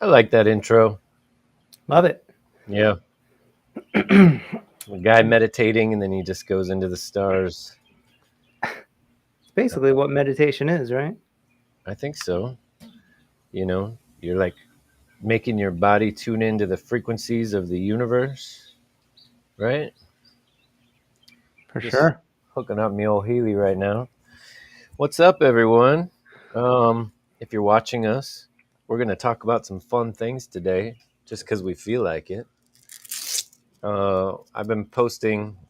I like that intro. Love it. Yeah. The guy meditating and then he just goes into the stars. It's basically what meditation is, right? I think so. You're like making your body tune into the frequencies of the universe, right? For Just sure. hooking up me old Healy right now. What's up, everyone? If you're watching us, we're going to talk about some fun things today just because we feel like it.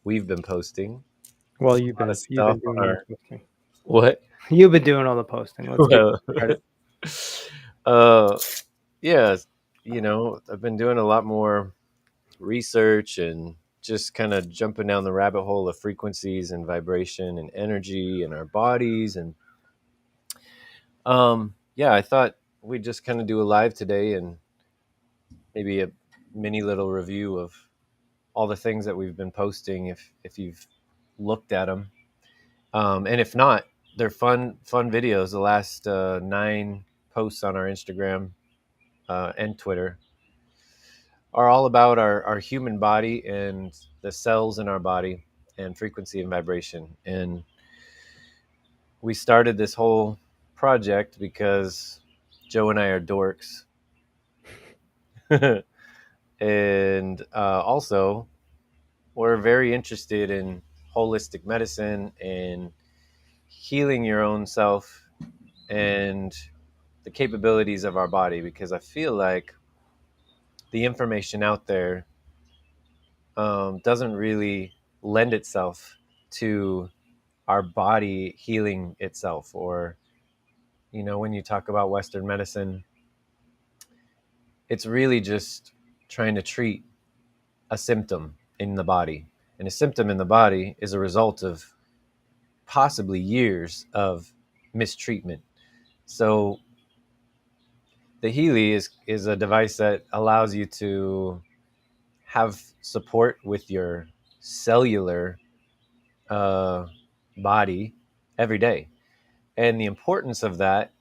We've been posting Well, a lot of you've stuff been on doing all our, the posting. what? You've been doing all the posting. Let's give Well, you credit. uh, yeah, I've been doing a lot more research and just kind of jumping down the rabbit hole of frequencies and vibration and energy in our bodies. And yeah, I thought we'd just kind of do a live today and maybe a mini little review of all the things that we've been posting if you've looked at them. And if not, they're fun videos. The last 9 posts on our Instagram and Twitter are all about our human body and the cells in our body and frequency and vibration. And we started this whole project because Joe and I are dorks. And also, we're very interested in holistic medicine and healing your own self and the capabilities of our body, because I feel like the information out there doesn't really lend itself to our body healing itself. Or, when you talk about Western medicine, it's really just trying to treat a symptom in the body. And a symptom in the body is a result of possibly years of mistreatment. So the Healy is a device that allows you to have support with your cellular uh, body every day. And the importance of that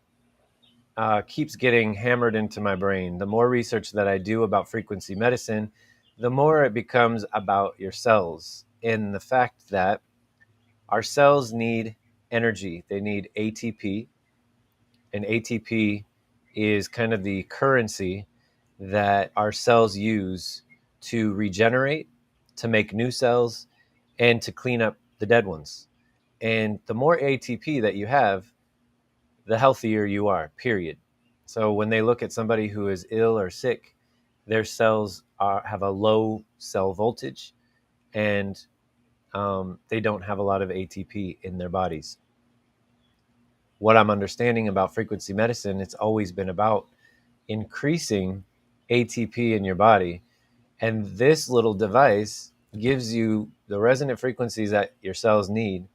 keeps getting hammered into my brain. The more research that I do about frequency medicine, the more it becomes about your cells and the fact that our cells need energy. They need ATP, and ATP is kind of the currency that our cells use to regenerate, to make new cells, and to clean up the dead ones. And the more ATP that you have, the healthier you are, period. So when they look at somebody who is ill or sick, their cells have a low cell voltage, and they don't have a lot of ATP in their bodies. What I'm understanding about frequency medicine, it's always been about increasing ATP in your body. And this little device gives you the resonant frequencies that your cells need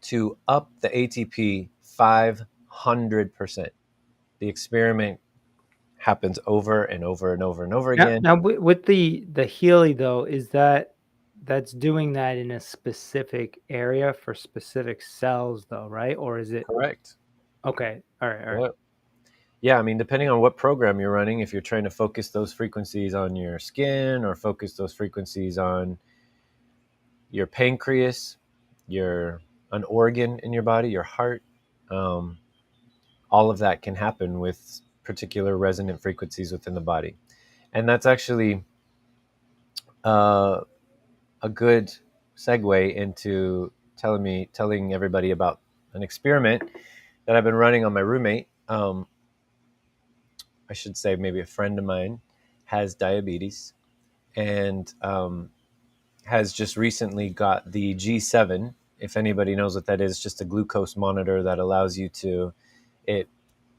to up the ATP 500%. The experiment happens over and over and over and over Now, again. now with the Healy though, is that's doing that in a specific area for specific cells though, right? Or is it Correct. okay? All right, all right. Yep. Yeah, I mean, depending on what program you're running, if you're trying to focus those frequencies on your skin or focus those frequencies on your pancreas, your an organ in your body, your heart, um, all of that can happen with particular resonant frequencies within the body. And that's actually uh, a good segue into telling everybody about an experiment that I've been running on my roommate. I should say maybe a friend of mine has diabetes and has just recently got the G7. If anybody knows what that is, just a glucose monitor that allows you to it.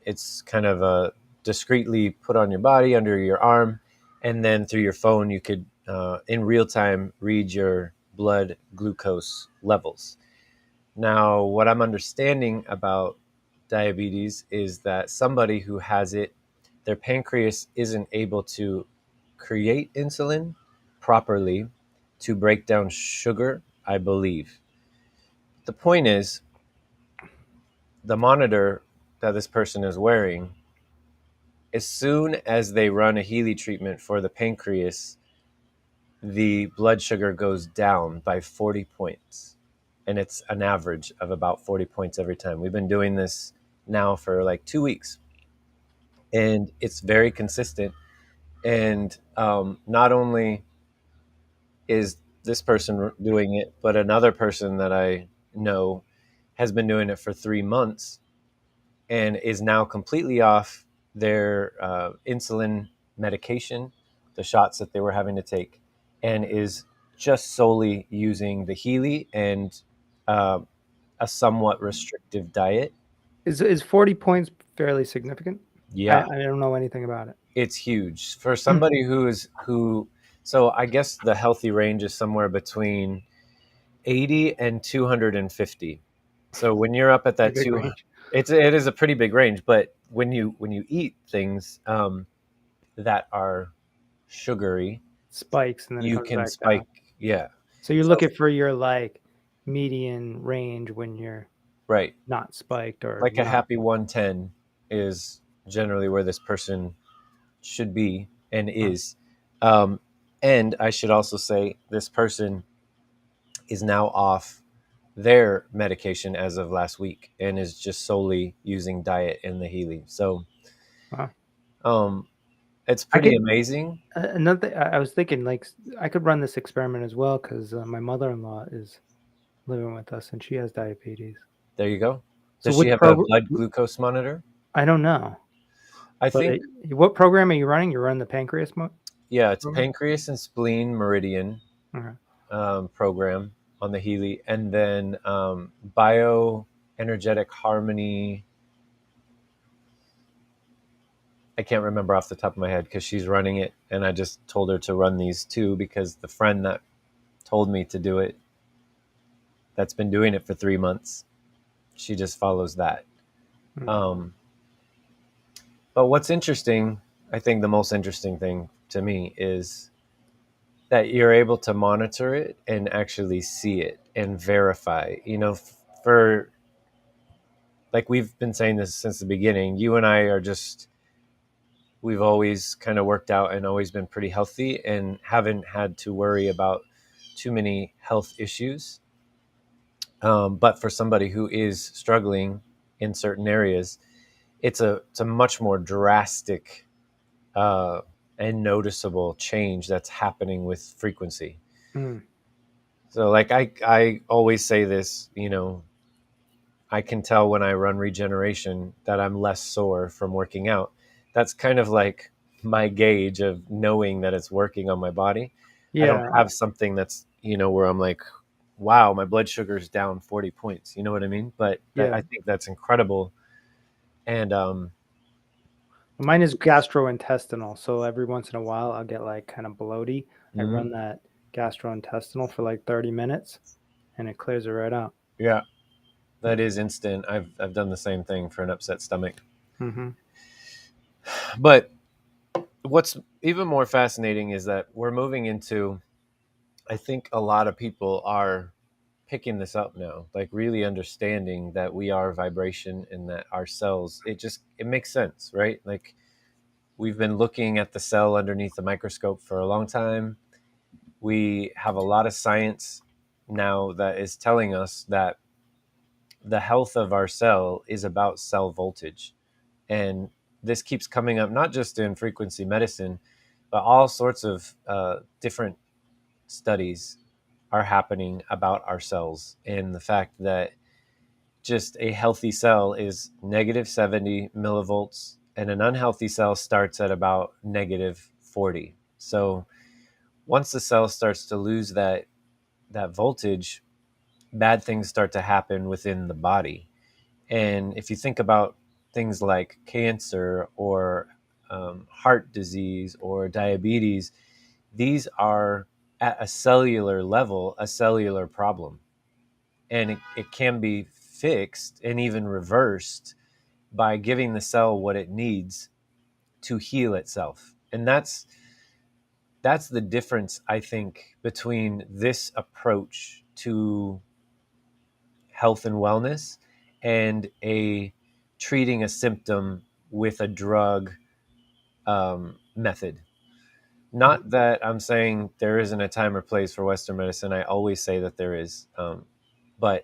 It's kind of a discreetly put on your body under your arm, and then through your phone you could in real time read your blood glucose levels. Now, what I'm understanding about diabetes is that somebody who has it, their pancreas isn't able to create insulin properly to break down sugar, I believe. The point is, the monitor that this person is wearing as soon as they run a Healy treatment for the pancreas, the blood sugar goes down by 40 points. And it's an average of about 40 points every time. We've been doing this now for like 2 weeks, and it's very consistent. And not only is this person doing it, but another person that I know has been doing it for 3 months and is now completely off their insulin medication, the shots that they were having to take, and is just solely using the Healy and uh, a somewhat restrictive diet. Is 40 points fairly significant? Yeah, I don't know anything about it. it's huge for somebody who. So I guess the healthy range is somewhere between 80 and 250. So when you're up at Pretty that big two, range. it is a pretty big range. But when you eat things that are sugary, Spikes and then you comes can back down. spike. Yeah. So you're So looking for your like median range when you're right, not spiked or like a not. happy 110 is generally where this person should be and Huh. is. Um, and I should also say this person is now off their medication as of last week and is just solely using diet and the Healy. So Wow. um, it's I pretty could amazing. another thing, I was thinking like I could run this experiment as well because my mother-in-law is living with us and she has diabetes. There you go. So Does she which have a program? blood glucose monitor? I don't know, I but think, what program are you running? You're running the pancreas yeah, it's program. pancreas and spleen meridian Okay. program on the Healy, and then bioenergetic harmony. I can't remember off the top of my head because she's running it, and I just told her to run these two because the friend that told me to do it, that's been doing it for 3 months, she just follows that. Mm. Um, but what's interesting, I think the most interesting thing to me is that you're able to monitor it and actually see it and verify. For like we've been saying this since the beginning, you and I are just we've always kind of worked out and always been pretty healthy and haven't had to worry about too many health issues. But for somebody who is struggling in certain areas, it's a much more drastic uh, and noticeable change that's happening with frequency. Mm. So, like I always say this, I can tell when I run regeneration that I'm less sore from working out. That's kind of like my gauge of knowing that it's working on my body. I don't Yeah, have something that's, where I'm like, wow, my blood sugar is down 40 points. You know what I mean? But yeah. I think that's incredible. And Mine is gastrointestinal, so every once in a while I'll get like kind of bloaty. I mhm, run that gastrointestinal for like 30 minutes and it clears it right out. yeah, that Yeah. is instant. I've done the same thing for an upset stomach. Mm-hmm. But what's even more fascinating is that we're moving into, I think a lot of people are picking this up now, like really understanding that we are vibration and that our cells, it makes sense, right? Like we've been looking at the cell underneath the microscope for a long time. We have a lot of science now that is telling us that the health of our cell is about cell voltage. And this keeps coming up not just in frequency medicine, but all sorts of different studies are happening about our cells and the fact that just a healthy cell is negative 70 millivolts and an unhealthy cell starts at about negative 40. So once the cell starts to lose that voltage, bad things start to happen within the body. And if you think about things like cancer or heart disease or diabetes, these are at a cellular level a cellular problem, and it can be fixed and even reversed by giving the cell what it needs to heal itself. And that's the difference, I think, between this approach to health and wellness and a treating a symptom with a drug method. Not that I'm saying there isn't a time or place for Western medicine. I always say that there is. But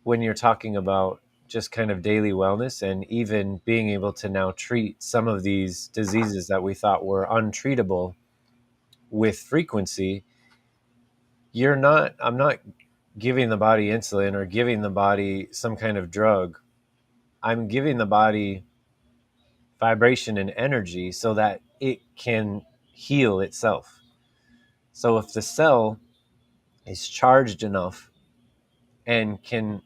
when you're talking about just kind of daily wellness and even being able to now treat some of these diseases that we thought were untreatable with frequency, I'm not giving the body insulin or giving the body some kind of drug. I'm giving the body vibration and energy so that it can heal itself. So if the cell is charged enough and can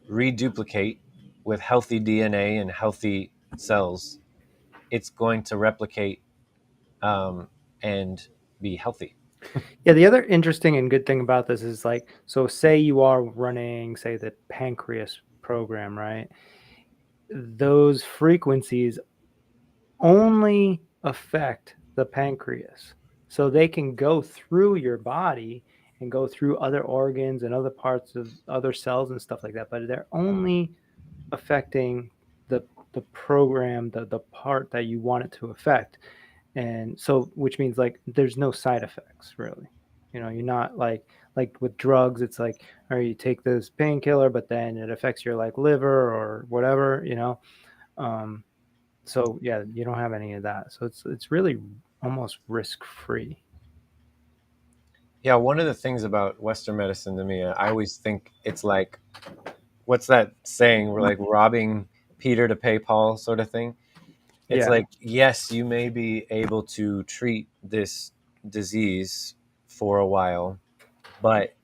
reduplicate with healthy DNA and healthy cells, it's going to replicate and be healthy. Yeah, the other interesting and good thing about this is like, so say you are running, say, the pancreas program, right? Those frequencies only affect the pancreas. So they can go through your body and go through other organs and other parts of other cells and stuff like that, but they're only affecting the program, the part that you want it to affect. And so, which means like there's no side effects really. You're not like with drugs, it's like, all right, you take this painkiller, but then it affects your like liver or whatever. Um, so yeah, you don't have any of that. So it's really almost risk free. Yeah, one of the things about Western medicine to me, I always think it's like, what's that saying? We're like robbing Peter to pay Paul, sort of thing. It's Yeah. like, yes, you may be able to treat this disease for a while, but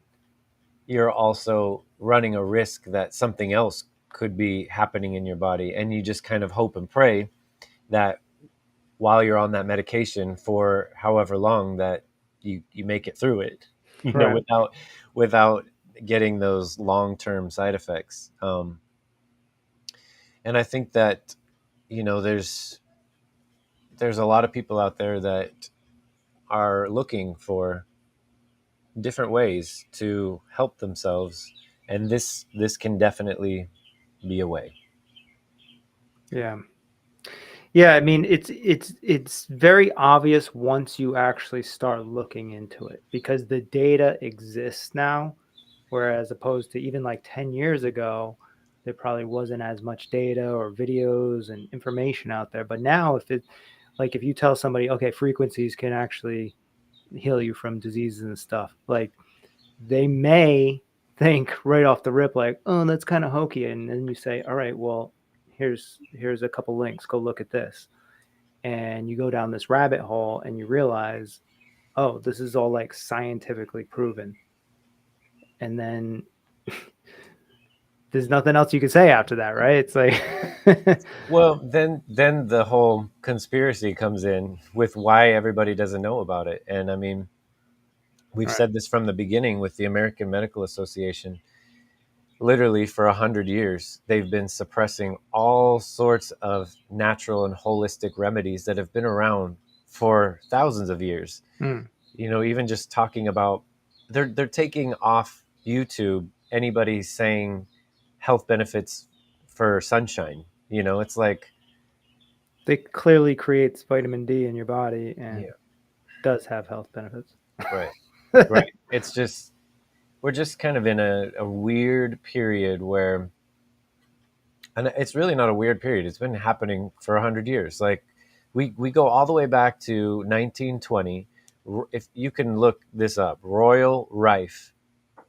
you're also running a risk that something else could be happening in your body. And you just kind of hope and pray that while you're on that medication for however long, that you make it through it, Right. without getting those long-term side effects. And I think that, there's a lot of people out there that are looking for different ways to help themselves, and this can definitely be a way. Yeah. Yeah, I mean, it's very obvious once you actually start looking into it because the data exists now, whereas opposed to even like 10 years ago, there probably wasn't as much data or videos and information out there. But now if you tell somebody, okay, frequencies can actually heal you from diseases and stuff, like they may think right off the rip like, oh, that's kind of hokey, and then you say, all right, well, here's a couple links, go look at this, and you go down this rabbit hole and you realize, oh, this is all like scientifically proven, and then there's nothing else you can say after that, right? It's like Well, then the whole conspiracy comes in with why everybody doesn't know about it. And I mean, we've right. said this from the beginning with the American Medical Association. Literally for 100 years, they've been suppressing all sorts of natural and holistic remedies that have been around for thousands of years. Mm. Even just talking about, they're taking off YouTube anybody saying health benefits for sunshine. It's like, It clearly creates vitamin D in your body and yeah, does have health benefits. right, right. It's just, we're just kind of in a weird period where, and it's really not a weird period. It's been happening for 100 years. Like, we go all the way back to 1920. If you can look this up, Royal Rife,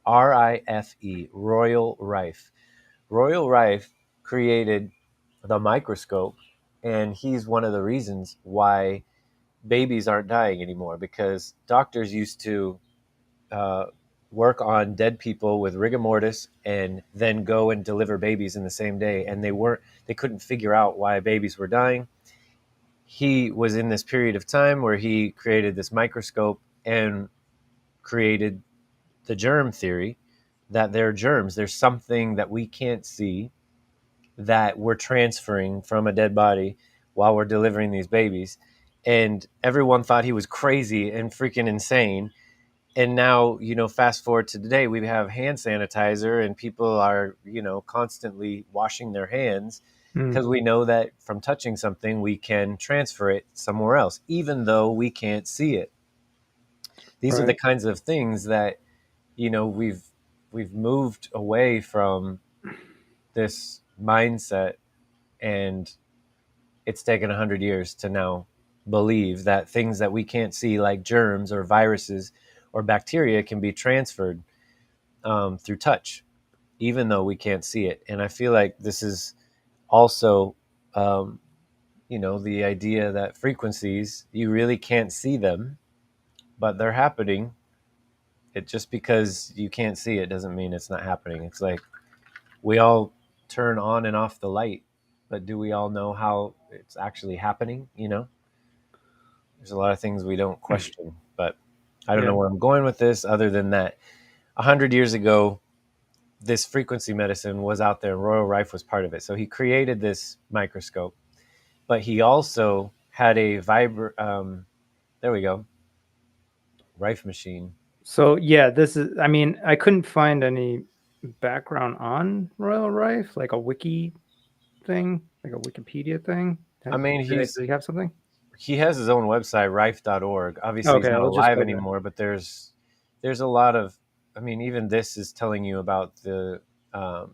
Rife, Royal Rife. Royal Rife created the microscope, and he's one of the reasons why babies aren't dying anymore, because doctors used to uh, work on dead people with rigor mortis and then go and deliver babies in the same day, and they couldn't figure out why babies were dying. He was in this period of time where he created this microscope and created the germ theory, that there are germs, there's something that we can't see that we're transferring from a dead body while we're delivering these babies. And everyone thought he was crazy and freaking insane. And now, fast forward to today, we have hand sanitizer and people are, constantly washing their hands. Mm, because we know that from touching something, we can transfer it somewhere else, even though we can't see it. These are the right. kinds of things that, we've moved away from this mindset, and it's taken 100 years to now believe that things that we can't see, like germs or viruses or bacteria, can be transferred through touch, even though we can't see it. And I feel like this is also, um, the idea that frequencies, you really can't see them, but they're happening. It just because you can't see it doesn't mean it's not happening. It's like we all turn on and off the light, but do we all know how it's actually happening? There's a lot of things we don't question, but I don't know Yeah. where I'm going with this other than that 100 years ago, this frequency medicine was out there. Royal Rife was part of it. So he created this microscope, but he also had a there we go, Rife machine. So yeah, this is. I mean, I couldn't find any background on Royal Rife, like a wiki thing, like a Wikipedia thing. I mean, Do they have something? he has his own website, rife.org. Obviously he's Okay, not I'll just alive go there. anymore, but there's a lot of, I mean, even this is telling you about the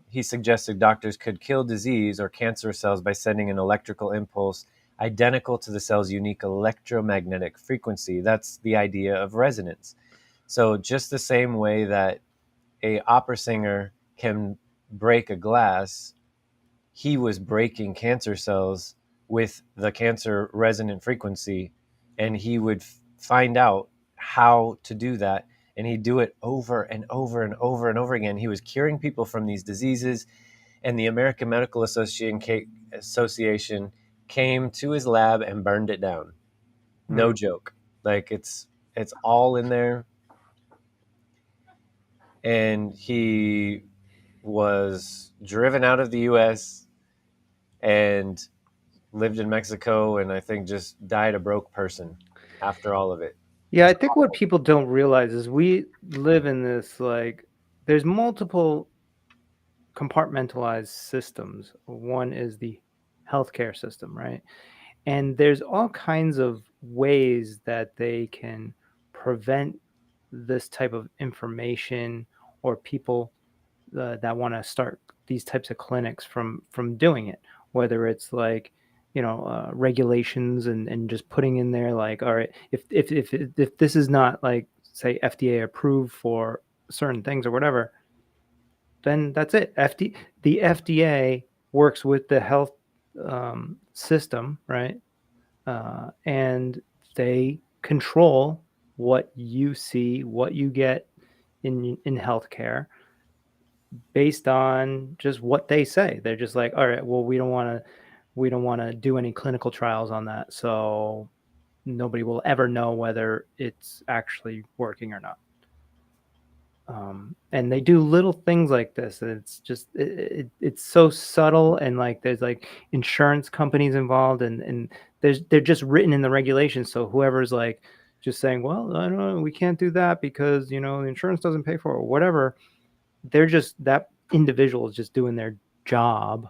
he suggested doctors could kill disease or cancer cells by sending an electrical impulse identical to the cell's unique electromagnetic frequency. That's the idea of resonance. So just the same way that a opera singer can break a glass, he was breaking cancer cells with the cancer resonant frequency, and he would find out how to do that, and he'd do it over and over and over and over again. He was curing people from these diseases, and the American Medical Association came to his lab and burned it down. No Mm. joke. Like it's all in there. And he was driven out of the US and lived in Mexico, and I think just died a broke person after all of it. Yeah, It's I think what awful. people don't realize is we live in this like there's multiple compartmentalized systems. One is the healthcare system, right? And there's all kinds of ways that they can prevent this type of information or people that want to start these types of clinics from doing it, whether it's like regulations and just putting in there like, all right, if this is not like say FDA approved for certain things or whatever, then that's it. The FDA works with the health system, right? And they control what you see, what you get in healthcare based on just what they say. They're just like, all right, well, we don't want to do any clinical trials on that, so nobody will ever know whether it's actually working or not. And they do little things like this. And it's just it's so subtle, and like there's like insurance companies involved, and they're just written in the regulations. So whoever's like just saying, well, I don't know, we can't do that because the insurance doesn't pay for it or whatever, they're just that individual is just doing their job,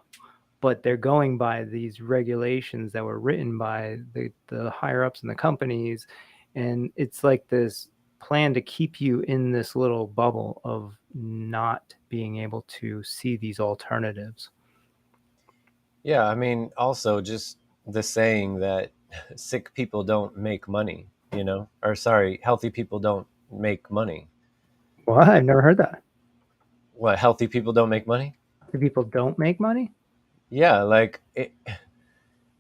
but they're going by these regulations that were written by the higher ups in the companies, and it's like this plan to keep you in this little bubble of not being able to see these alternatives. Yeah, I mean, also just the saying that sick people don't make money, or sorry, healthy people don't make money. What? I've never heard that. What, healthy people don't make money? The people don't make money. Yeah, like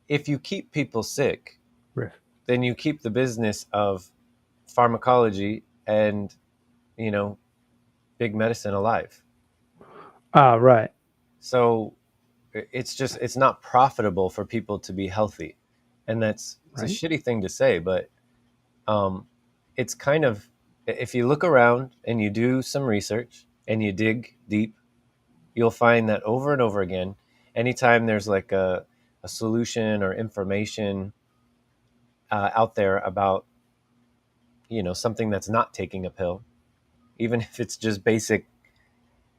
if you keep people sick, Riff. then you keep the business of pharmacology and, you know, big medicine alive. Ah, right. So it's not profitable for people to be healthy, and it's a Right. shitty thing to say, but um, it's kind of, if you look around and you do some research and you dig deep, you'll find that over and over again, anytime there's like a solution or information out there about something that's not taking a pill, even if it's just basic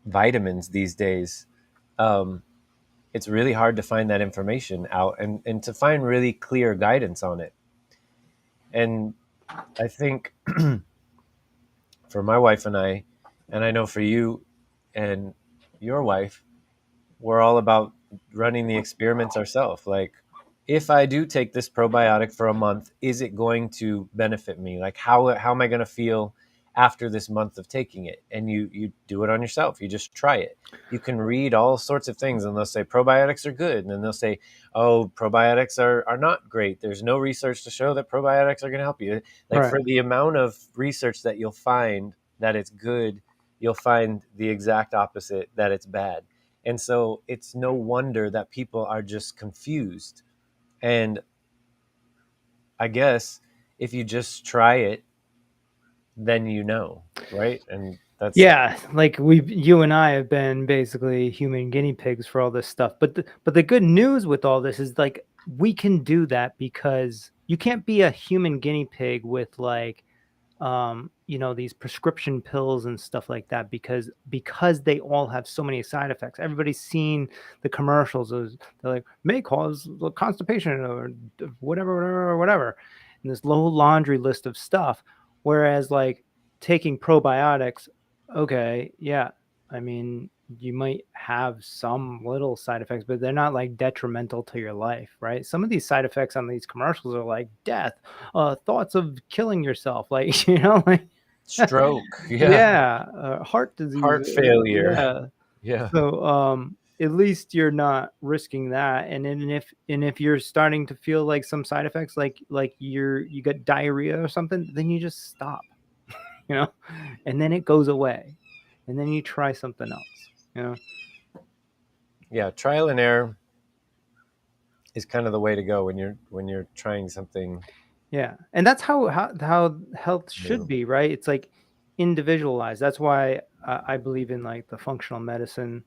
vitamins these days, um, it's really hard to find that information out, and to find really clear guidance on it. And I think for my wife and I know for you and your wife, we're all about running the experiments ourselves. Like, if I do take this probiotic for a month, is it going to benefit me? Like, how am I going to feel after this month of taking it? And you do it on yourself. You just try it. You can read all sorts of things, and they'll say probiotics are good, and then they'll say, oh, probiotics are not great. There's no research to show that probiotics are going to help you. Like, Right. for the amount of research that you'll find that it's good, you'll find the exact opposite, that it's bad. And so it's no wonder that people are just confused. And I guess if you just try it, then you know, right? And that's, Yeah, like you and I have been basically human guinea pigs for all this stuff. But the good news with all this is like we can do that because you can't be a human guinea pig with like these prescription pills and stuff like that because they all have so many side effects. Everybody's seen the commercials. They're like may cause constipation or whatever, and this low laundry list of stuff. Whereas like taking probiotics, okay, yeah, I mean you might have some little side effects, but they're not like detrimental to your life, right? Some of these side effects on these commercials are like death, thoughts of killing yourself, like like stroke. Yeah. yeah, heart disease, Heart failure. yeah. Yeah. So at least you're not risking that. And if you're starting to feel like some side effects, like you got diarrhea or something, then you just stop, you know, and then it goes away, and then you try something else. Yeah. Trial and error is kind of the way to go when you're trying something Yeah, and that's how health should new. be, right? It's like individualized. That's why I believe in like the functional medicine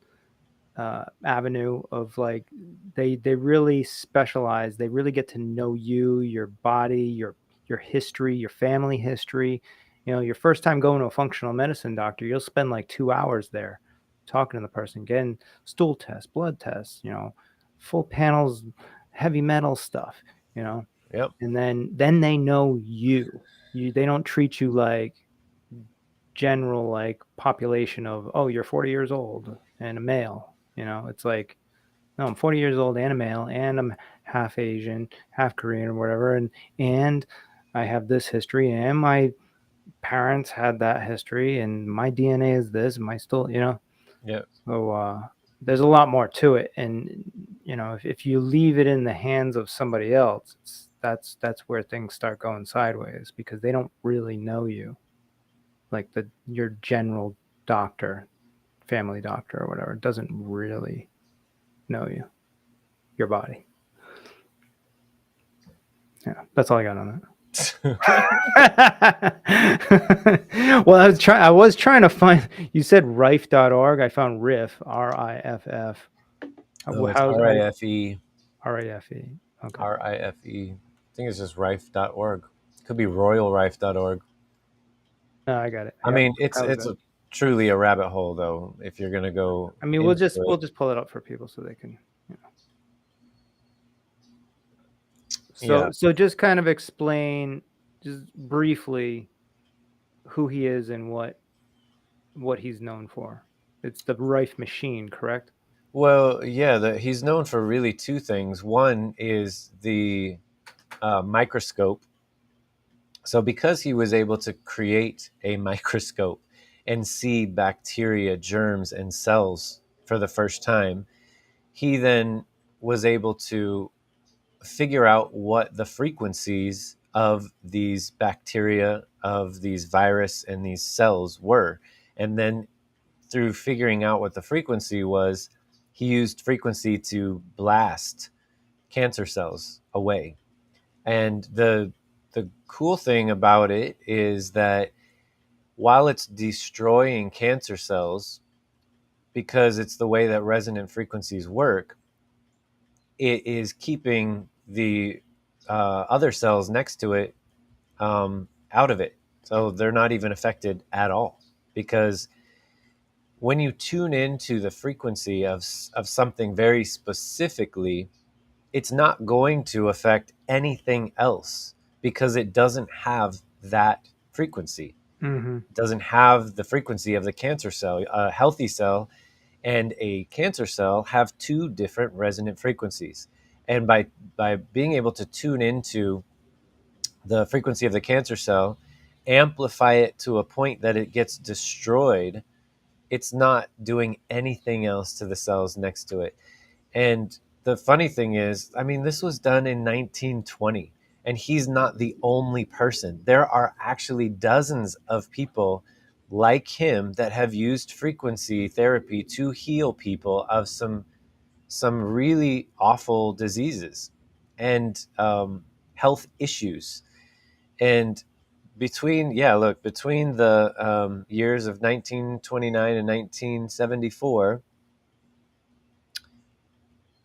avenue of like they really specialize. They really get to know you, your body, your history, your family history. Your first time going to a functional medicine doctor, you'll spend like 2 hours there talking to the person, getting stool tests, blood tests, full panels, heavy metal stuff, you know Yep. and then they know they don't treat you like general like population of, oh, you're 40 years old and a male. It's like, no, I'm 40 years old and a male, and I'm half Asian, half Korean or whatever, and I have this history, and my parents had that history, and my DNA is this, and my still, Yep. so there's a lot more to it. And if you leave it in the hands of somebody else, that's where things start going sideways, because they don't really know you, like your general doctor, family doctor or whatever, doesn't really know your body. Yeah, that's all I got on that. Well, I was trying to find. You said riff.org. I found Riff, RIFF. Oh, it's How's RIFE. RAFE? Okay. RIFE. I think it's just rife.org. Could be royalrife.org. No, I got it. I Yep. mean, it's How's it's that? a, truly a rabbit hole, though, if you're gonna go I mean, we'll into just it. we'll just pull it up for people so they can. Yeah. So just kind of explain just briefly who he is and what he's known for. It's the Rife machine, correct? Well, yeah, he's known for really two things. One is the microscope. So, because he was able to create a microscope and see bacteria, germs, and cells for the first time, he then was able to figure out what the frequencies of these bacteria, of these virus, and these cells were. And then through figuring out what the frequency was, he used frequency to blast cancer cells away. And the cool thing about it is that while it's destroying cancer cells, because it's the way that resonant frequencies work, it is keeping the other cells next to it out of it. So they're not even affected at all, because when you tune into the frequency of something very specifically, it's not going to affect anything else because it doesn't have that frequency. Mm-hmm. It doesn't have the frequency of the cancer cell. A healthy cell and a cancer cell have two different resonant frequencies. And by being able to tune into the frequency of the cancer cell, amplify it to a point that it gets destroyed, it's not doing anything else to the cells next to it. And the funny thing is, I mean, this was done in 1920, and he's not the only person. There are actually dozens of people like him that have used frequency therapy to heal people of some really awful diseases and health issues. And between the years of 1929 and 1974,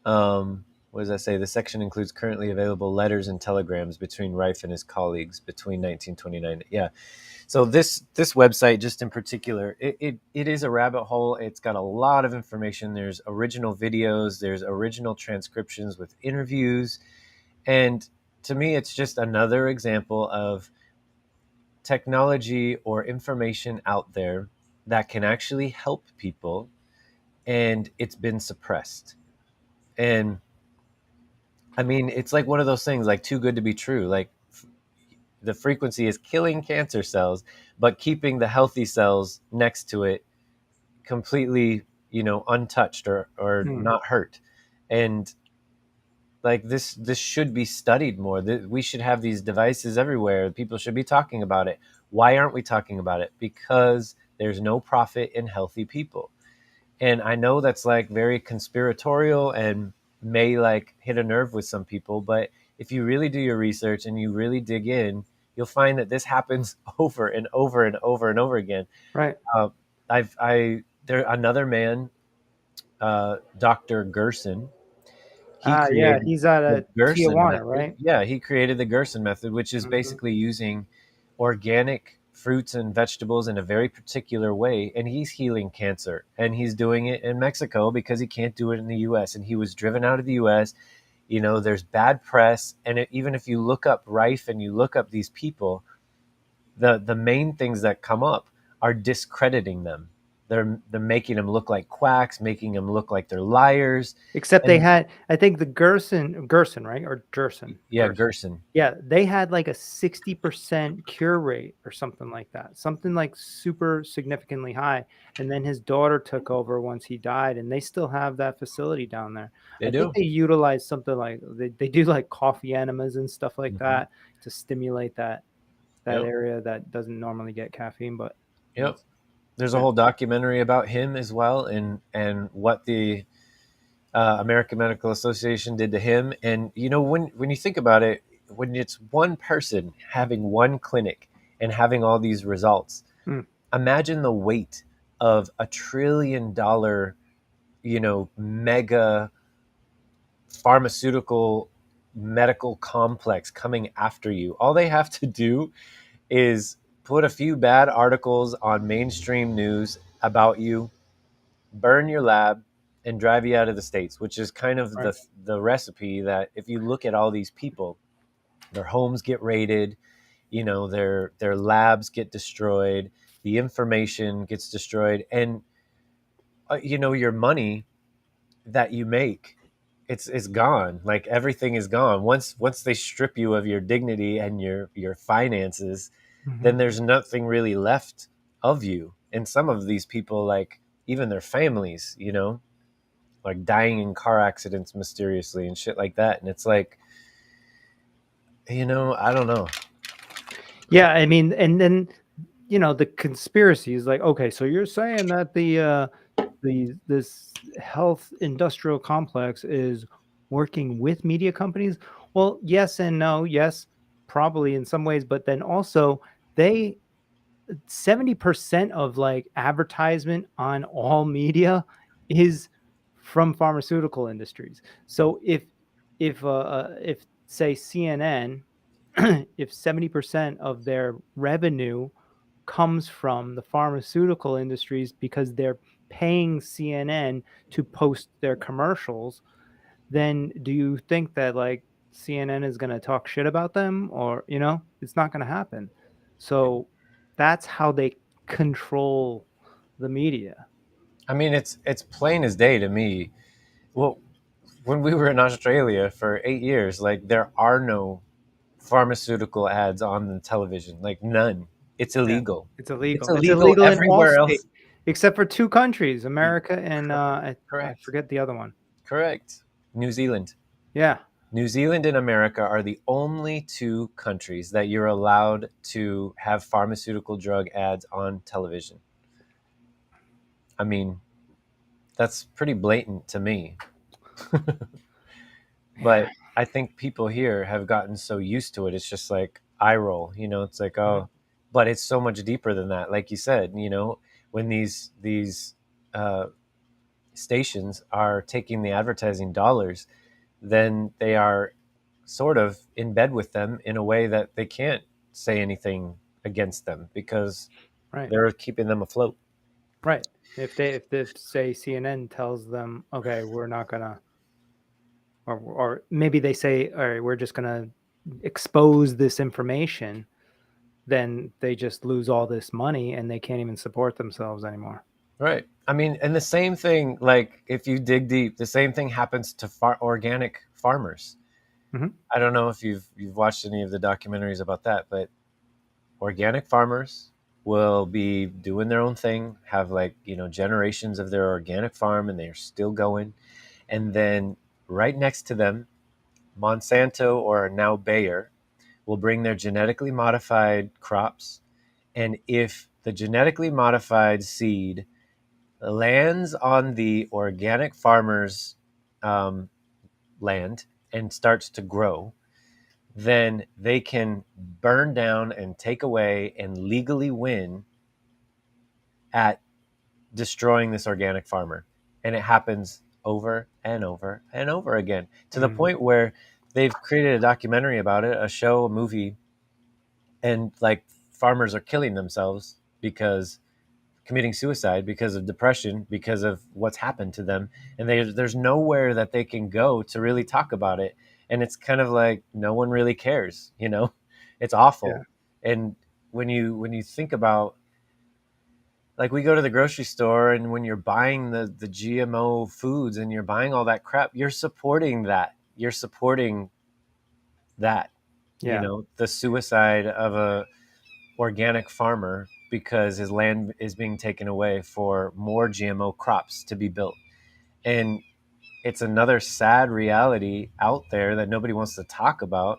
what does that say? The section includes currently available letters and telegrams between Rife and his colleagues between 1929. Yeah. So this website, just in particular, it is a rabbit hole. It's got a lot of information. There's original videos. There's original transcriptions with interviews. And to me, it's just another example of technology or information out there that can actually help people, and it's been suppressed. And I mean, it's like one of those things, like too good to be true. Like the frequency is killing cancer cells, but keeping the healthy cells next to it completely, untouched or Mm. not hurt. And like this should be studied more. We should have these devices everywhere. People should be talking about it. Why aren't we talking about it? Because there's no profit in healthy people. And I know that's like very conspiratorial and may like hit a nerve with some people, but if you really do your research and you really dig in, you'll find that this happens over and over and over and over again. Right. uh, there another man, Dr. Gerson. He Yeah, created he's out the of Gerson Tijuana, method. right? Yeah, he created the Gerson method, which is Mm-hmm. basically using organic fruits and vegetables in a very particular way. And he's healing cancer. And he's doing it in Mexico because he can't do it in the US. And he was driven out of the US. There's bad press. And even if you look up Rife and you look up these people, the main things that come up are discrediting them. They're making them look like quacks, making them look like they're liars. Except they And had, I think the Gerson, right? Or Gerson. yeah, Gerson. Yeah, they had like a 60% cure rate or something like that. Something like super significantly high. And then his daughter took over once he died, and they still have that facility down there. They I think do. they utilize something like they do like coffee enemas and stuff like Mm-hmm. that to stimulate that Yep. area that doesn't normally get caffeine, but Yep. There's a yeah. whole documentary about him as well, and what the American Medical Association did to him. And when you think about it, when it's one person having one clinic and having all these results, Mm. imagine the weight of $1 trillion, mega pharmaceutical medical complex coming after you. All they have to do is put a few bad articles on mainstream news about you, burn your lab, and drive you out of the states, which is kind of Right. the recipe that if you look at all these people, their homes get raided, their labs get destroyed, the information gets destroyed, and your money that you make, it's gone. Like everything is gone once they strip you of your dignity and your finances. Mm-hmm. Then there's nothing really left of you. And some of these people, like even their families, like dying in car accidents mysteriously and shit like that. And it's like, I don't know. Yeah, I mean, and then the conspiracy is like, okay, so you're saying that this health industrial complex is working with media companies? Well, yes and no. Yes, probably in some ways, but then also they 70% of like advertisement on all media is from pharmaceutical industries. So if say CNN, if 70% of their revenue comes from the pharmaceutical industries because they're paying CNN to post their commercials, then do you think that like CNN is going to talk shit about them? Or, it's not going to happen. So that's how they control the media. I mean, it's plain as day to me. Well, when we were in Australia for 8 years, like there are no pharmaceutical ads on the television, like none. It's Yeah, illegal. it's It's illegal. It's illegal illegal in all everywhere else. states except for two countries, America and I Correct. forget the other one. Correct. New Zealand. Yeah. New Zealand and America are the only two countries that you're allowed to have pharmaceutical drug ads on television. I mean, that's pretty blatant to me. Yeah. But I think people here have gotten so used to it. It's just like eye roll, it's like, Mhm. oh, but it's so much deeper than that. Like you said, when these uh, stations are taking the advertising dollars, then they are sort of in bed with them in a way that they can't say anything against them because Right. they're keeping them afloat. Right. If say CNN tells them, okay, we're not gonna, or maybe they say, all right, we're just gonna expose this information, then they just lose all this money and they can't even support themselves anymore. Right. I mean, and the same thing, like if you dig deep, the same thing happens to organic farmers. Hmm. I don't know if you've watched any of the documentaries about that, but organic farmers will be doing their own thing, have like, generations of their organic farm and they're still going. And then right next to them, Monsanto or now Bayer will bring their genetically modified crops. And if the genetically modified seed lands on the organic farmer's um, land and starts to grow, then they can burn down and take away and legally win at destroying this organic farmer. And it happens over and over and over again to the Hmm. point where they've created a documentary about it, a show, a movie, and like farmers are killing themselves because committing suicide because of depression, because of what's happened to them, and there's nowhere that they can go to really talk about it. And it's kind of like no one really cares. It's Yeah. awful. And when you think about, like, we go to the grocery store, and when you're buying the GMO foods and you're buying all that crap, you're supporting that. You're supporting that. Yeah. The suicide of a organic farmer because his land is being taken away for more GMO crops to be built. And it's another sad reality out there that nobody wants to talk about,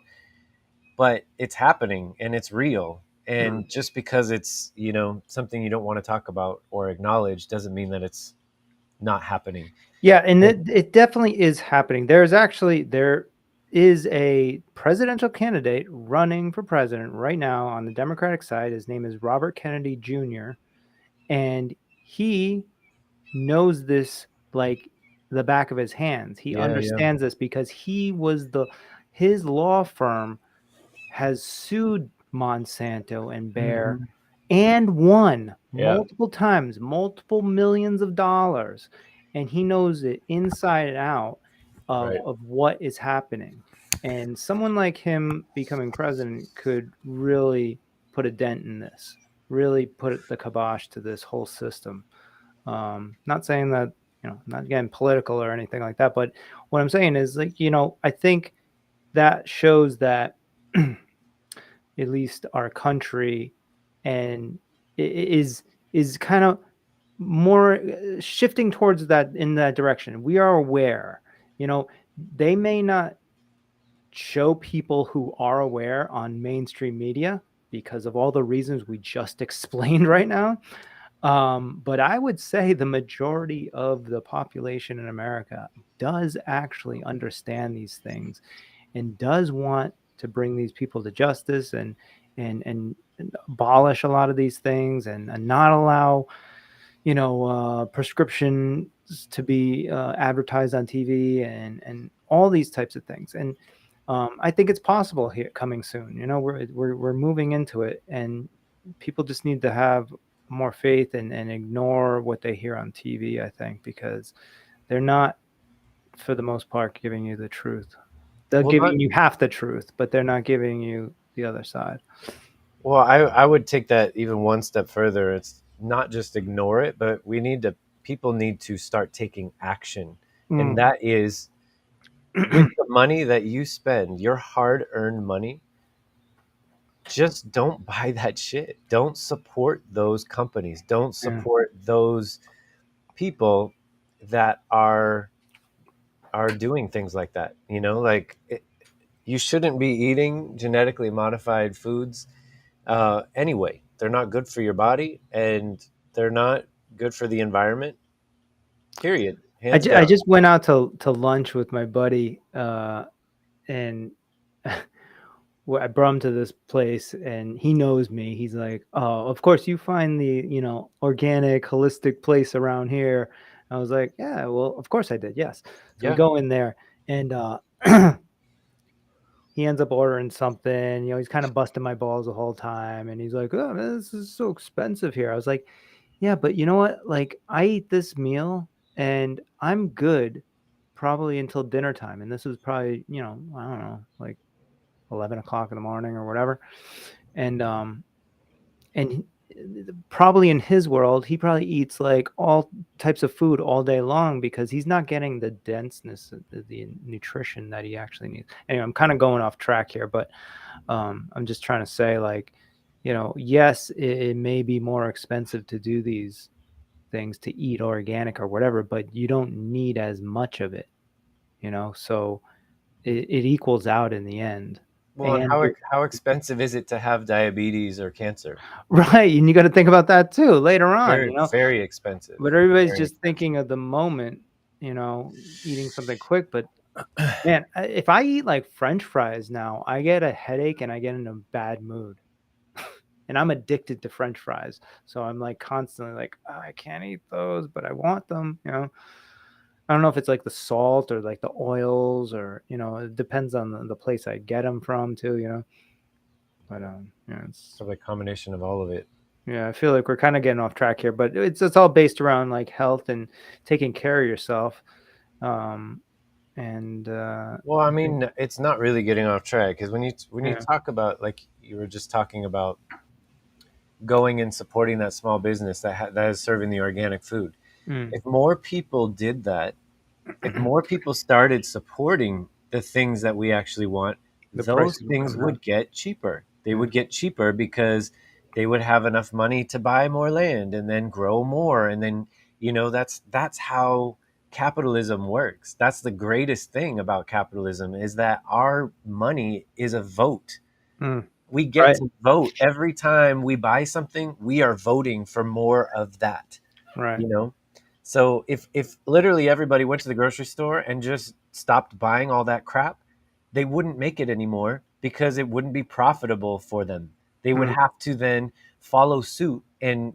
but it's happening and it's real. Mhm. And just because it's, something you don't want to talk about or acknowledge doesn't mean that it's not happening. Yeah, and And it definitely is happening. There is a presidential candidate running for president right now on the Democratic side. His name is Robert Kennedy Jr. And he knows this like the back of his hands. He yeah, yeah. understands this because his law firm has sued Monsanto and Bayer Mhm. and won Yeah, multiple times, multiple millions of dollars, and he knows it inside and out right. of what is happening. And someone like him becoming president could really put a dent in this, really put the kibosh to this whole system. Not saying that, not getting political or anything like that, but what I'm saying is like, I think that shows that at least our country and is kind of more shifting towards that in that direction. We are aware, they may not show people who are aware on mainstream media because of all the reasons we just explained right now. But I would say the majority of the population in America does actually understand these things and does want to bring these people to justice and abolish a lot of these things and not allow prescriptions to be advertised on TV and all these types of things. And I think it's possible here coming soon. We're moving into it, and people just need to have more faith and ignore what they hear on TV, I think, because they're not, for the most part, giving you the truth. They're Well, not, giving you half the truth, but they're not giving you the other side. well, I would take that even one step further. It's not just ignore it, but people need to start taking action. And Mm. that is with the money that you spend, your hard earned money, just don't buy that shit. Don't support those companies. Don't Yeah. support those people that are doing things like that. Like you shouldn't be eating genetically modified foods anyway. They're not good for your body, and they're not good for the environment. Period. Hands I down. just went out to lunch with my buddy, and I brought him to this place, and he knows me. He's like, "Oh, of course you find the organic, holistic place around here." I was like, "Yeah, well, of course I did. Yes." So we Yeah. go in there, and he ends up ordering something. He's kind of busting my balls the whole time, and he's like, "Oh, man, this is so expensive here." I was like, "Yeah, but you know what? Like, I eat this meal, and I'm good, probably until dinner time, and this was probably, I don't know, like 11 o'clock in the morning or whatever." And probably in his world, he probably eats like all types of food all day long because he's not getting the denseness of the nutrition that he actually needs. Anyway, I'm kind of going off track here, but I'm just trying to say, like, yes, it may be more expensive to do these things, to eat organic or whatever, but you don't need as much of it, so it equals out in the end. Well, and And you're how expensive is it to have diabetes or cancer? right, and you got to think about that too later on, Very, very expensive. but everybody's Very just expensive. thinking of the moment, eating something quick. But man, if I eat like French fries now, I get a headache and I get in a bad mood. And I'm addicted to French fries, so I'm like constantly like, "Oh, I can't eat those, but I want them." I don't know if it's like the salt or like the oils, or it depends on the place I get them from too. But it's Probably a combination of all of it. yeah, I feel like we're kind of getting off track here, but it's all based around like health and taking care of yourself. Um, and Well, I I think, mean, it's not really getting off track because when you yeah, talk about, like you were just talking about, going and supporting that small business that is serving the organic food. mm, If more people did that, if more people started supporting the things that we actually want, the those prices will things come down. would get cheaper. They Yeah. would get cheaper because they would have enough money to buy more land and then grow more. And then, that's how capitalism works. That's the greatest thing about capitalism, is that our money is a vote. Mm, We get right, to vote every time we buy something. We are voting for more of that, right. you know so if literally everybody went to the grocery store and just stopped buying all that crap, they wouldn't make it anymore because it wouldn't be profitable for them. They would Mm, have to then follow suit and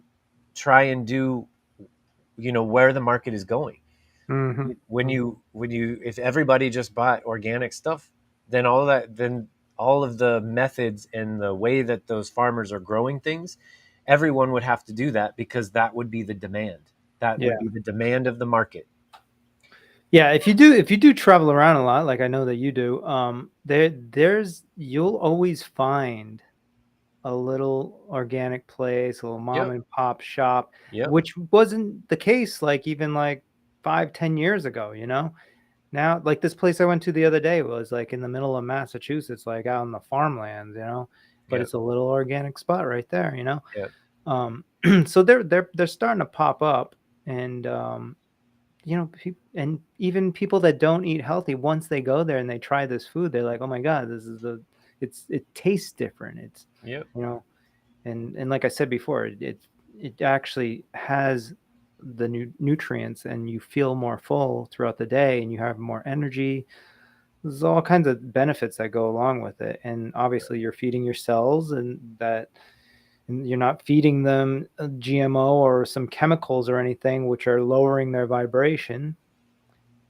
try and do, where the market is going. hmm When you if everybody just bought organic stuff, then all of the methods and the way that those farmers are growing things, everyone would have to do that because that would be the demand. That would Yeah, be the demand of the market. yeah. If you do travel around a lot, like I know that you do, you'll always find a little organic place, a little mom Yep. and pop shop, Yep. which wasn't the case like even like 5, 10 years ago. Now, like this place I went to the other day was like in the middle of Massachusetts, like out in the farmlands, but Yep. it's a little organic spot right there. Yep. So they're starting to pop up, and and even people that don't eat healthy, once they go there and they try this food, they're like, "Oh my God, it tastes different." It's Yep. you know, and like I said before, it actually has the nutrients, and you feel more full throughout the day, and you have more energy. There's all kinds of benefits that go along with it, and obviously you're feeding your cells, and you're not feeding them a GMO or some chemicals or anything which are lowering their vibration.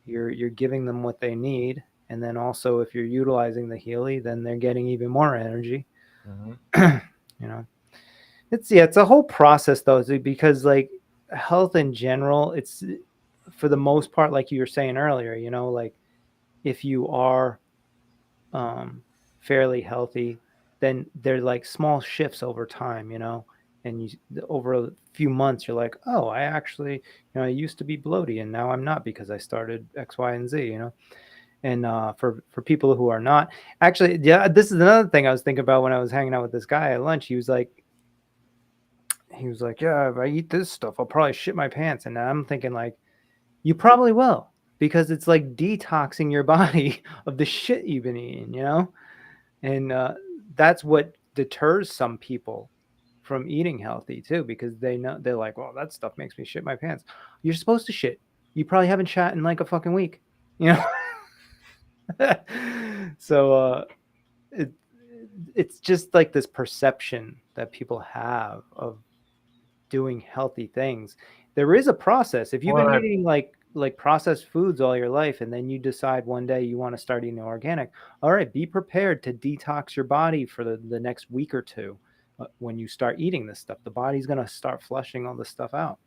You're giving them what they need, and then also if you're utilizing the Healy, then they're getting even more energy. Hmm. you know It's a whole process though, because like health in general, it's for the most part, like you were saying earlier, like if you are um, fairly healthy, then they're like small shifts over time, and over a few months, you're like, oh, I actually, I used to be bloated and now I'm not because I started X, Y, and Z, and for people who are not actually, yeah, this is another thing I was thinking about when I was hanging out with this guy at lunch. He was like, yeah, if I eat this stuff, I'll probably shit my pants. And I'm thinking like, you probably will, because it's like detoxing your body of the shit you've been eating, and that's what deters some people from eating healthy too, because they're like, well, that stuff makes me shit my pants. You're supposed to shit. You probably haven't shat in like a fucking week, you know. So it it's just like this perception that people have of doing healthy things. There is a process. If you've Well, been eating like processed foods all your life, and then you decide one day you want to start eating organic, all right, be prepared to detox your body for the next week or two. When you start eating this stuff, the body's going to start flushing all this stuff out.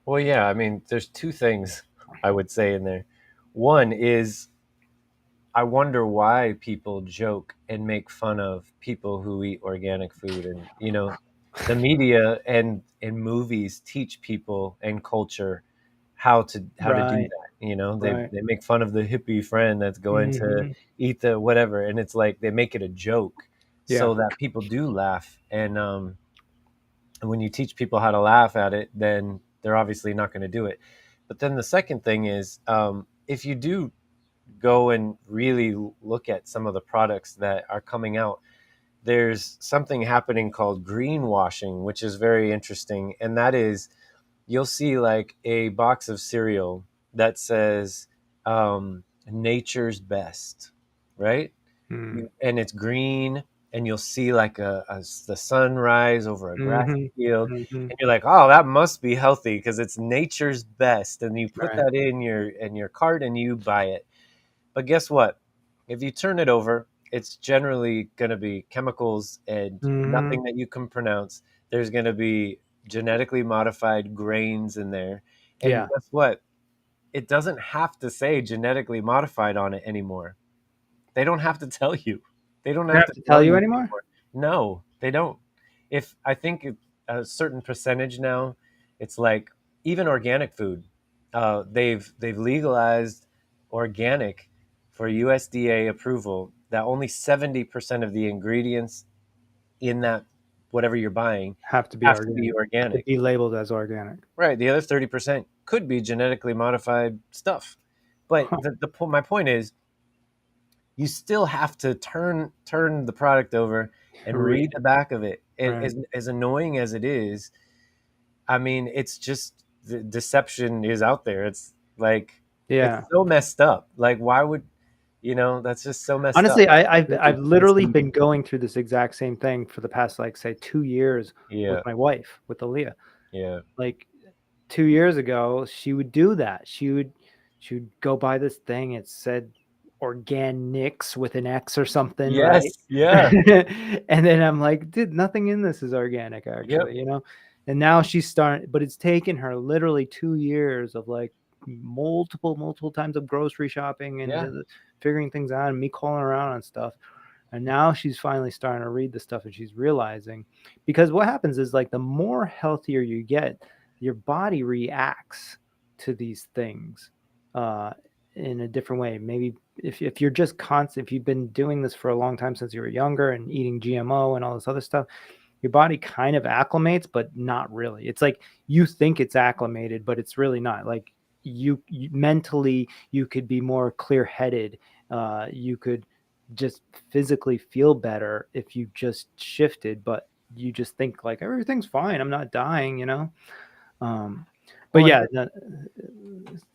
well, yeah. I mean, there's two things I would say in there. One is I wonder why people joke and make fun of people who eat organic food, and the media and movies teach people and culture how to do Right, that. They right. they make fun of the hippie friend that's going to Hmm. eat the whatever, and it's like they make it a joke Yeah. so that people do laugh. And when you teach people how to laugh at it, then they're obviously not going to do it. But then the second thing is, if you do go and really look at some of the products that are coming out, there's something happening called greenwashing, which is very interesting. And that is, you'll see like a box of cereal that says nature's best, right? Mm. And it's green, and you'll see like the sunrise over a grassy Hmm. field, Hmm. and you're like, oh, that must be healthy because it's nature's best, and you put Right. that in your cart and you buy it. But guess what? If you turn it over, it's generally going to be chemicals and Hmm. nothing that you can pronounce. There's going to be genetically modified grains in there. And Yeah. guess what? It doesn't have to say genetically modified on it anymore. They don't have to tell you. They don't They don't have have to to tell tell you you anymore. anymore. No, they don't. If I think a certain percentage now, it's like even organic food. They've legalized organic for USDA approval. That only 70% of the ingredients in that whatever you're buying Have to be have to be organic. To organic. be labeled as organic. Right. The other 30% could be genetically modified stuff. But Huh. my point is, you still have to turn the product over and Read. read the back of it. And Right. as annoying as it is, I mean, it's just the deception is out there. It's like it's Yeah. so messed up. Like, why would that's just so messed up. Honestly, I've It's I've literally expensive. been going through this exact same thing for the past, like, say, 2 years with Yeah, my wife, with Aaliyah. yeah, Like, 2 years ago, she would do that. She would go buy this thing, it said organics with an X or something, right? yes, yeah, And then I'm like, "Dude, nothing in this is organic, yep, actually," And now she's starting, but it's taken her literally 2 years of, like, multiple times of grocery shopping and yeah. figuring things out and me calling around on stuff. And now she's finally starting to read the stuff, and she's realizing, because what happens is, like, the more healthier you get, your body reacts to these things uh, in a different way. Maybe if you're just constant, if you've been doing this for a long time since you were younger and eating GMO and all this other stuff, your body kind of acclimates, but not really. It's like you think it's acclimated, but it's really not. Like you mentally, you could be more clear headed. You could just physically feel better if you just shifted, but you just think like everything's fine. I'm not dying. Um, but Well, yeah,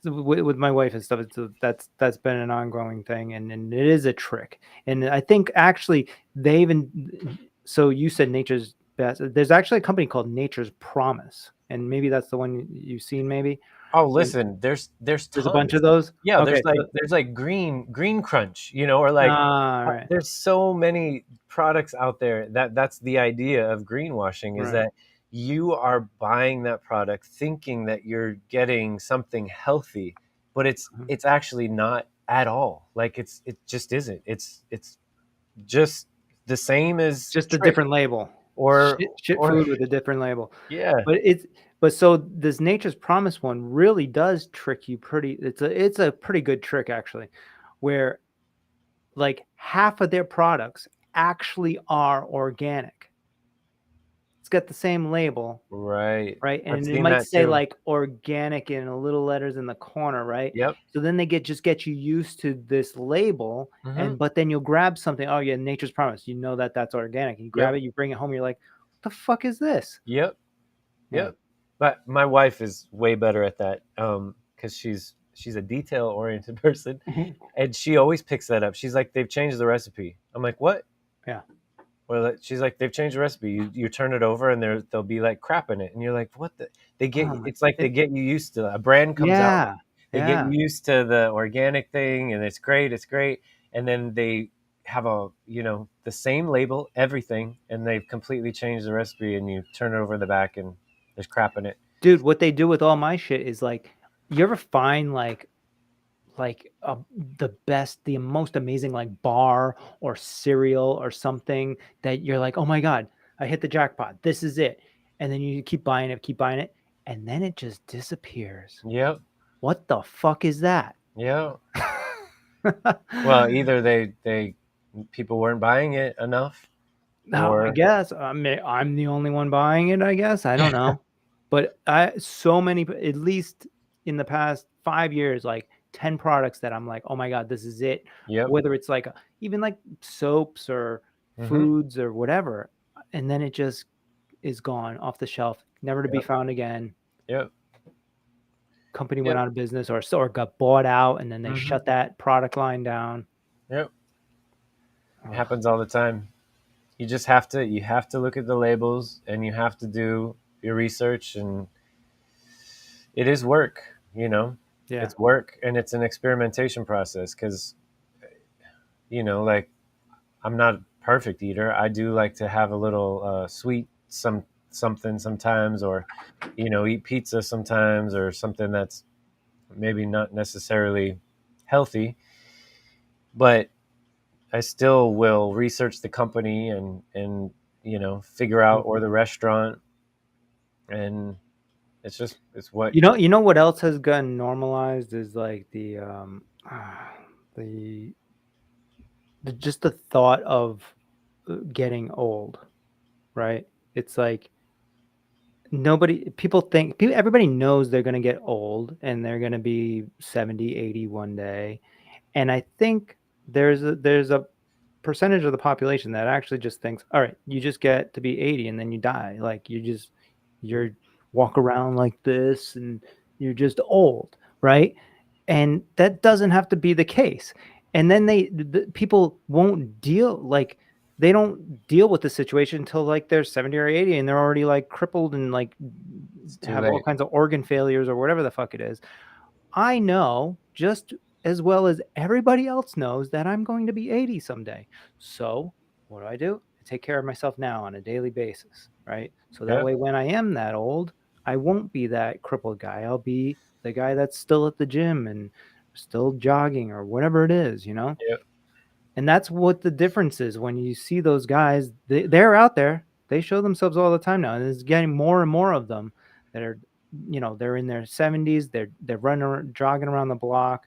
with my wife and stuff, that's been an ongoing thing, and it is a trick. And I think actually they even, so you said Nature's Best. There's actually a company called Nature's Promise, and maybe that's the one you've seen, maybe. Oh, listen, there's There's a bunch of tons. those. Yeah, Okay, so there's like green crunch, or like right, there's so many products out there that's the idea of greenwashing is right. that you are buying that product thinking that you're getting something healthy, but Mhm. it's actually not at all. Like it just isn't. It's just the same as Just a trick different label. or Shit or food with a different label. yeah, But it's but so this Nature's Promise one really does trick you pretty. It's a pretty good trick actually, where like half of their products actually are organic. It's got the same label, right. right? I've And it seen might that say too. like organic in a little letters in the corner, right? Yep. So then they get you used to this label, Hmm. but then you'll grab something. Oh yeah, Nature's Promise. You know that that's organic. You grab Yep. it, you bring it home. You're like, what the fuck is this? Yep. Yeah. Yep. But my wife is way better at that because she's a detail oriented person, and she always picks that up. She's like, they've changed the recipe. I'm like, what? Yeah. Well, she's like, they've changed the recipe. You turn it over, and there'll be like crap in it, and you're like, what the? They get Oh my. it's like they get you used to a brand comes out, Yeah. they get Yeah. you used to the organic thing, and it's great, and then they have the same label, everything, and they've completely changed the recipe, and you turn it over the back, and there's crap in it. Dude, what they do with all my shit is like, you ever find the best, the most amazing like bar or cereal or something that you're like, oh my god, I hit the jackpot. This is it, and then you keep buying it, and then it just disappears. Yep. What the fuck is that? Yeah. Well, either they people weren't buying it enough, No, I or guess I'm the only one buying it. I guess I don't know, but so many, at least in the past 5 years, like 10 products that I'm like, oh my god, this is it. yep. Whether it's like even like soaps or Hmm. foods or whatever, and then it just is gone off the shelf, never to be Yep. found again. Yep. Company went Yep. out of business or got bought out, and then they Hmm. shut that product line down. Yep. It Ugh. happens all the time. You have to look at the labels, and you have to do your research, and it is work. Yeah, It's work, and it's an experimentation process because like I'm not a perfect eater. I do like to have a little sweet something sometimes, or eat pizza sometimes, or something that's maybe not necessarily healthy, but I still will research the company and figure out, or mhm. the restaurant, and it's what. You know what else has gotten normalized is like the just the thought of getting old, right? It's like everybody knows they're going to get old and they're going to be 70, 80 one day. And I think there's a percentage of the population that actually just thinks, all right, you just get to be 80 and then you die. Like you're walk around like this and you're just old, right? And that doesn't have to be the case. And then people won't they don't deal with the situation until like they're 70 or 80 and they're already like crippled and like It's too have all late. kinds of organ failures or whatever the fuck it is. I know just as well as everybody else knows that I'm going to be 80 someday. So, what do? I take care of myself now on a daily basis, right? So that Yeah. way, when I am that old, I won't be that crippled guy. I'll be the guy that's still at the gym and still jogging or whatever it is, you know? Yeah. And that's what the difference is when you see those guys, they're out there. They show themselves all the time now. And there's getting more and more of them that are, they're in their 70s. They're running, jogging around the block.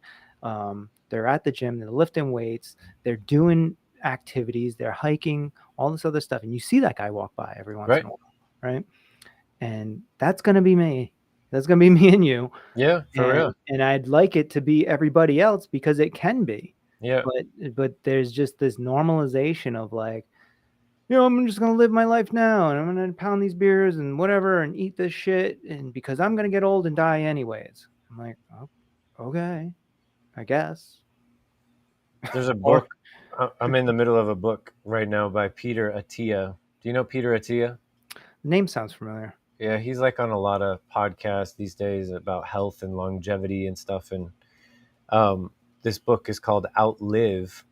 They're at the gym. They're lifting weights. They're doing activities. They're hiking, all this other stuff. And you see that guy walk by every once in Right. a while, right? And that's going to be me. That's going to be me and you. Yeah. For real. And I'd like it to be everybody else because it can be. Yeah. But there's just this normalization of like, I'm just gonna live my life now and I'm gonna pound these beers and whatever and eat this shit and because I'm gonna get old and die anyways. I'm like, oh, okay, I guess. There's a Or book. I'm in the middle of a book right now by Peter Attia. Do you know Peter Attia? name sounds familiar. Yeah, he's like on a lot of podcasts these days about health and longevity and stuff. And um, this book is called Outlive,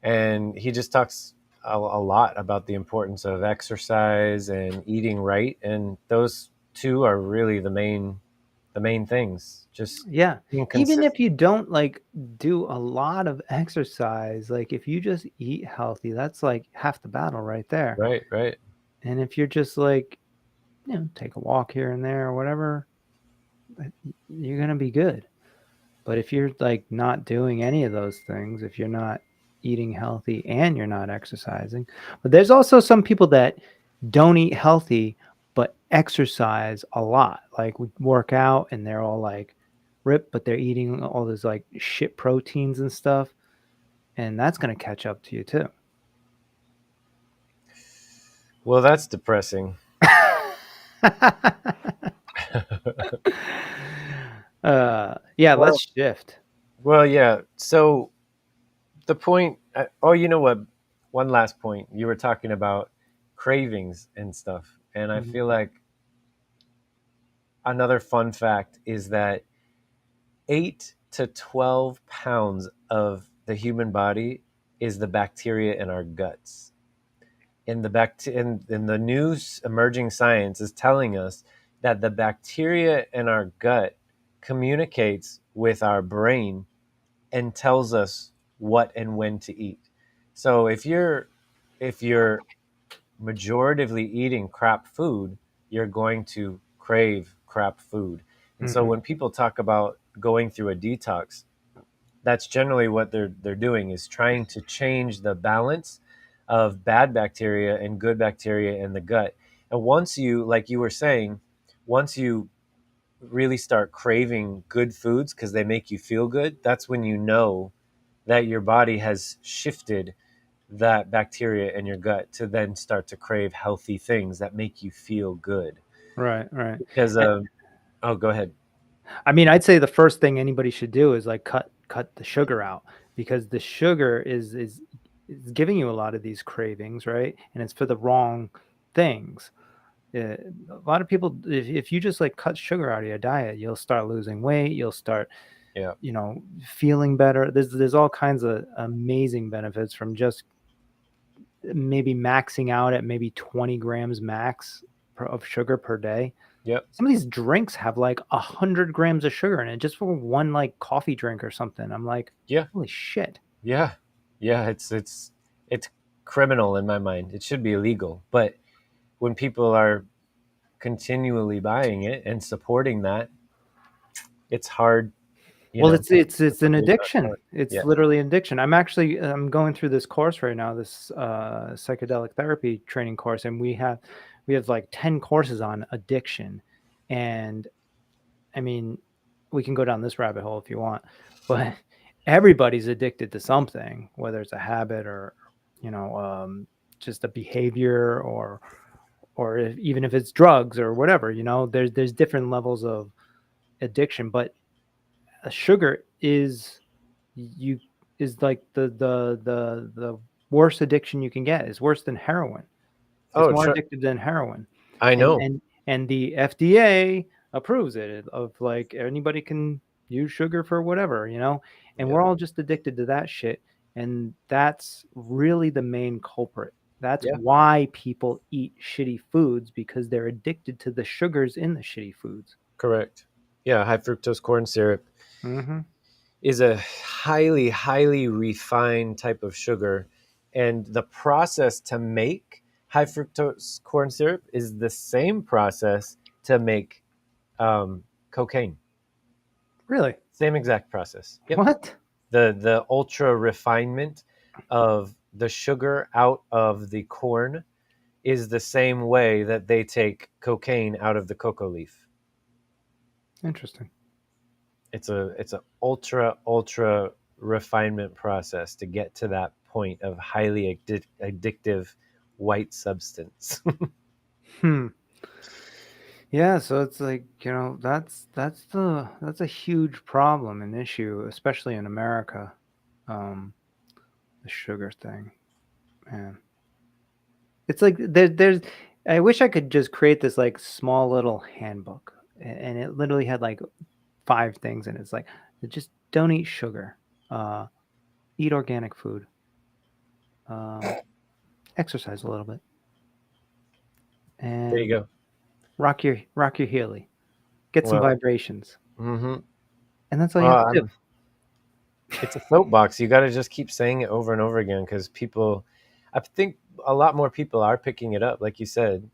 and he just talks a lot about the importance of exercise and eating right, and those two are really the main things. Just Yeah. being Even consistent. if you don't like do a lot of exercise, like if you just eat healthy, that's like half the battle right there. Right, right. And if you're just like, take a walk here and there or whatever, you're going to be good. But if you're like not doing any of those things, if you're not eating healthy and you're not exercising, but there's also some people that don't eat healthy but exercise a lot. Like we work out and they're all like ripped, but they're eating all those like shit proteins and stuff, and that's going to catch up to you too. Well, that's depressing. Yeah, Well, let's shift. well, yeah. So the point. Oh, you know what? One last point. You were talking about cravings and stuff, and I Mhm. feel like another fun fact is that 8 to 12 pounds of the human body is the bacteria in our guts. In the new emerging science is telling us that the bacteria in our gut communicates with our brain and tells us what and when to eat. So if you're majoritively eating crap food, you're going to crave crap food. And so Mhm. when people talk about going through a detox, that's generally what they're doing is trying to change the balance of bad bacteria and good bacteria in the gut. And once you, like you were saying, once you really start craving good foods because they make you feel good, that's when you know that your body has shifted that bacteria in your gut to then start to crave healthy things that make you feel good. Right, right. Because And oh, go ahead. I mean, I'd say the first thing anybody should do is like cut the sugar out, because the sugar is giving you a lot of these cravings, right? And it's for the wrong things. Uh, a lot of people, if you just like cut sugar out of your diet, you'll start losing weight. You'll start, Yeah, feeling better. There's all kinds of amazing benefits from just maybe maxing out at maybe 20 grams max of sugar per day. yep, Some of these drinks have like 100 grams of sugar in it just for one like coffee drink or something. I'm like, yeah, holy shit. yeah, yeah. It's criminal in my mind. It should be illegal, but when people are continually buying it and supporting that, it's hard, Well, to it's put an the account addiction. short. It's Yeah. literally an addiction. I'm going through this course right now, this psychedelic therapy training course, and we have like 10 courses on addiction. And I mean, we can go down this rabbit hole if you want, but everybody's addicted to something, whether it's a habit or, just a behavior, or even if it's drugs or whatever. There's different levels of addiction, but sugar you is like the worst addiction you can get. Is worse than heroin. It's Oh, more addictive than heroin. I and know. and and the FDA approves it, of like anybody can use sugar for whatever, and Yeah, we're all just addicted to that shit. And that's really the main culprit. That's yeah, why people eat shitty foods, because they're addicted to the sugars in the shitty foods. correct. Yeah, high fructose corn syrup Hmm. is a highly, highly refined type of sugar. And the process to make high fructose corn syrup is the same process to make cocaine. Really? Same exact process. Yep. What? The ultra refinement of the sugar out of the corn is the same way that they take cocaine out of the cocoa leaf. Interesting. It's a ultra refinement process to get to that point of highly addictive white substance. Hmm. Yeah, so it's like, that's a huge problem and issue, especially in America. Um, the sugar thing, man. It's like there's I wish I could just create this like small little handbook, and it literally had like 5 things, and it's like just don't eat sugar, eat organic food, exercise a little bit, There you and go. rock your Healy, get some Well, vibrations, mm-hmm. and that's all you have to do. It's a soapbox. You got to just keep saying it over and over again because people, I think a lot more people are picking it up. Like you said,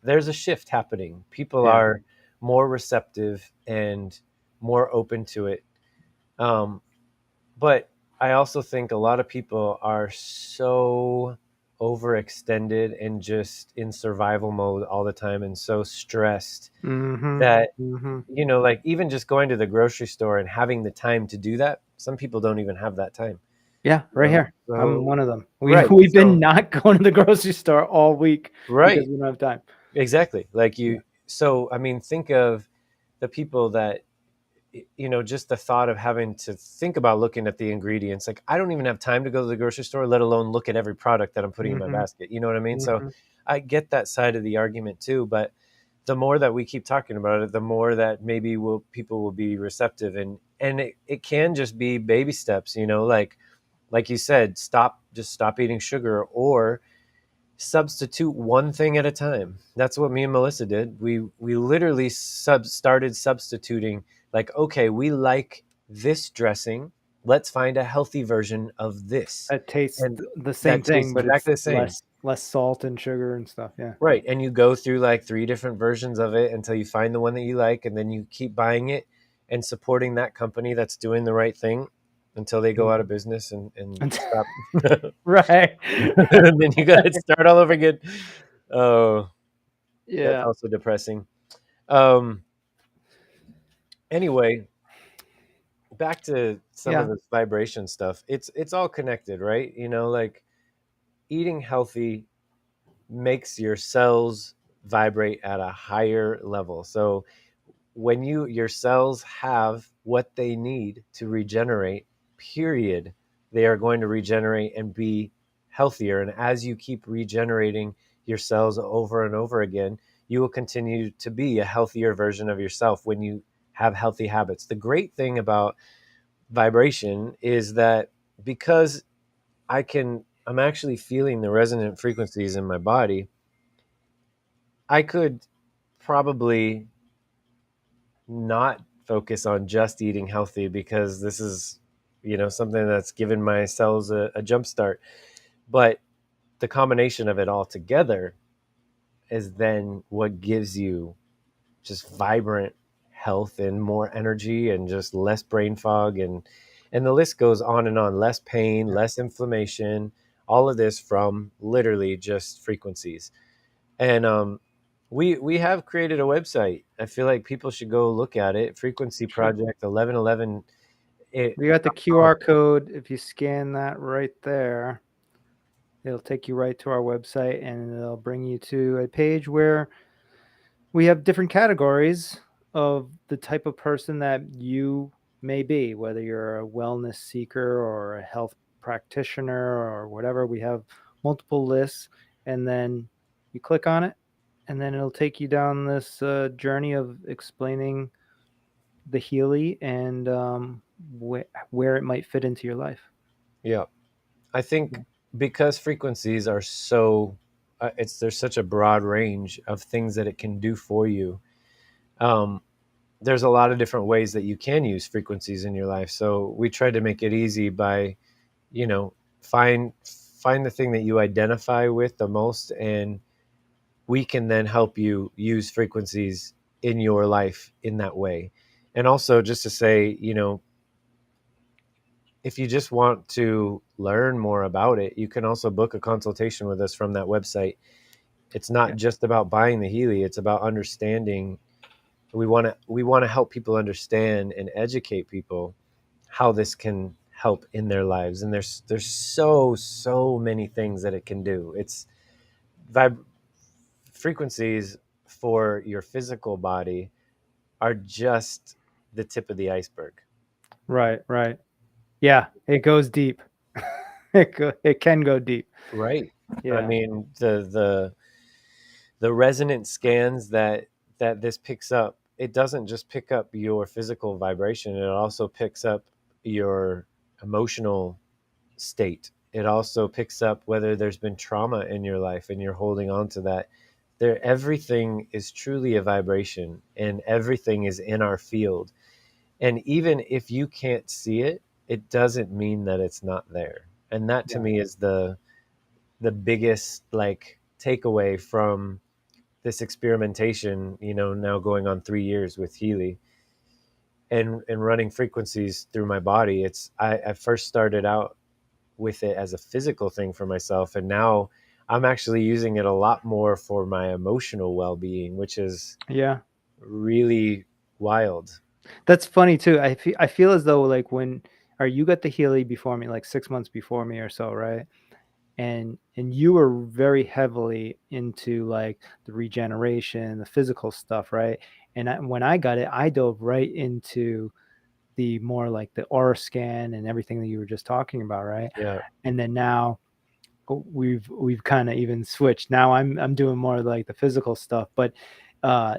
there's a shift happening. People Yeah. are more receptive and more open to it. Um, but I also think a lot of people are so overextended and just in survival mode all the time and so stressed Mhm. that, Mhm. like even just going to the grocery store and having the time to do that, some people don't even have that time. Yeah, right here. I'm So one of them. right, We've been so not going to the grocery store all week because right, we don't have time. exactly. Like Yeah. you, so I mean, think of the people that just the thought of having to think about looking at the ingredients. Like I don't even have time to go to the grocery store, let alone look at every product that I'm putting in my Mhm. basket. You know what I mean? So Mhm. I get that side of the argument too, but the more that we keep talking about it, the more that maybe people will be receptive, and it can just be baby steps, like you said, just stop eating sugar or substitute one thing at a time. That's what me and Melissa did. We literally started substituting, like, okay, we like this dressing. Let's find a healthy version of this. That tastes And the same that thing, tastes but it's exactly the same. less salt and sugar and stuff. Yeah. Right. And you go through like 3 different versions of it until you find the one that you like, and then you keep buying it and supporting that company that's doing the right thing until they go out of business and stop. Right. And then you got to start all over again. Oh, that's Yeah. also depressing. Um, anyway, back to some of Yeah. this vibration stuff. It's all connected, right? Like eating healthy makes your cells vibrate at a higher level. So when your cells have what they need to regenerate, period, they are going to regenerate and be healthier. And as you keep regenerating your cells over and over again, you will continue to be a healthier version of yourself when you have healthy habits. The great thing about vibration is that because I'm actually feeling the resonant frequencies in my body, I could probably not focus on just eating healthy because this is something that's given my cells a jump start. But the combination of it all together is then what gives you just vibrant health and more energy and just less brain fog, and the list goes on and on. Less pain, less inflammation, all of this from literally just frequencies. And we have created a website. I feel like people should go look at it. Frequency Sure. Project 1111. It We got the QR code. If you scan that right there, it'll take you right to our website, and it'll bring you to a page where we have different categories of the type of person that you may be, whether you're a wellness seeker or a health practitioner or whatever. We have multiple lists, and then you click on it, and then it'll take you down this journey of explaining the Healy and where it might fit into your life. Yeah, I think because frequencies are so it's there's such a broad range of things that it can do for you. Um, there's a lot of different ways that you can use frequencies in your life. So we try to make it easy by, you know, find the thing that you identify with the most, and we can then help you use frequencies in your life in that way. And also just to say, if you just want to learn more about it, you can also book a consultation with us from that website. It's not Yeah. just about buying the Healy, it's about understanding. We want to help people understand and educate people how this can help in their lives. And there's so many things that it can do. It's vib- frequencies for your physical body are just the tip of the iceberg. Right, right. Yeah, it goes deep. It can go deep. Right. I Yeah. mean, the the resonant scans that this picks up, it doesn't just pick up your physical vibration, it also picks up your emotional state. It also picks up whether there's been trauma in your life and you're holding on to that. There, everything is truly a vibration, and everything is in our field. And even if you can't see it, it doesn't mean that it's not there. And that to Yeah. me is the biggest like takeaway from this experimentation, now going on 3 years with Healy and running frequencies through my body. I first started out with it as a physical thing for myself, and now I'm actually using it a lot more for my emotional well-being, which is Yeah. really wild. That's funny too. I feel as though like when or you got the Healy before me, like 6 months before me or so, right? And you were very heavily into like the regeneration, the physical stuff, right? And when I got it, I dove right into the more like the aura scan and everything that you were just talking about, right? Yeah. And then now we've kind of even switched. Now I'm doing more like the physical stuff, but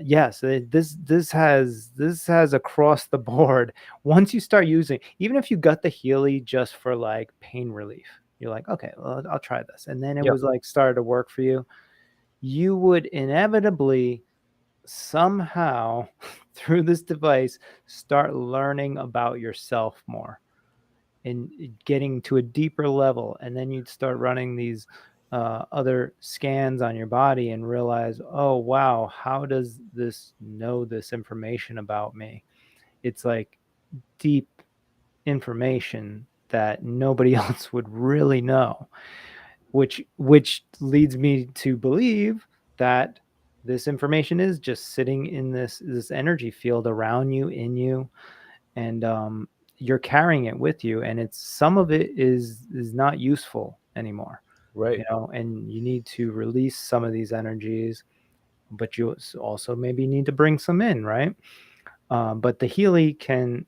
yes, this has across the board. Once you start using, even if you got the Healy just for like pain relief, you're like, okay, well, I'll try this, and then it Yep. was like started to work for you. You would inevitably somehow through this device start learning about yourself more and getting to a deeper level, and then you'd start running these other scans on your body and realize, oh wow, how does this know this information about me? It's like deep information that nobody else would really know, which leads me to believe that this information is just sitting in this energy field around you, in you, and you're carrying it with you, and it's some of it is not useful anymore, Right. and you need to release some of these energies, but you also maybe need to bring some in, right? But the Healy can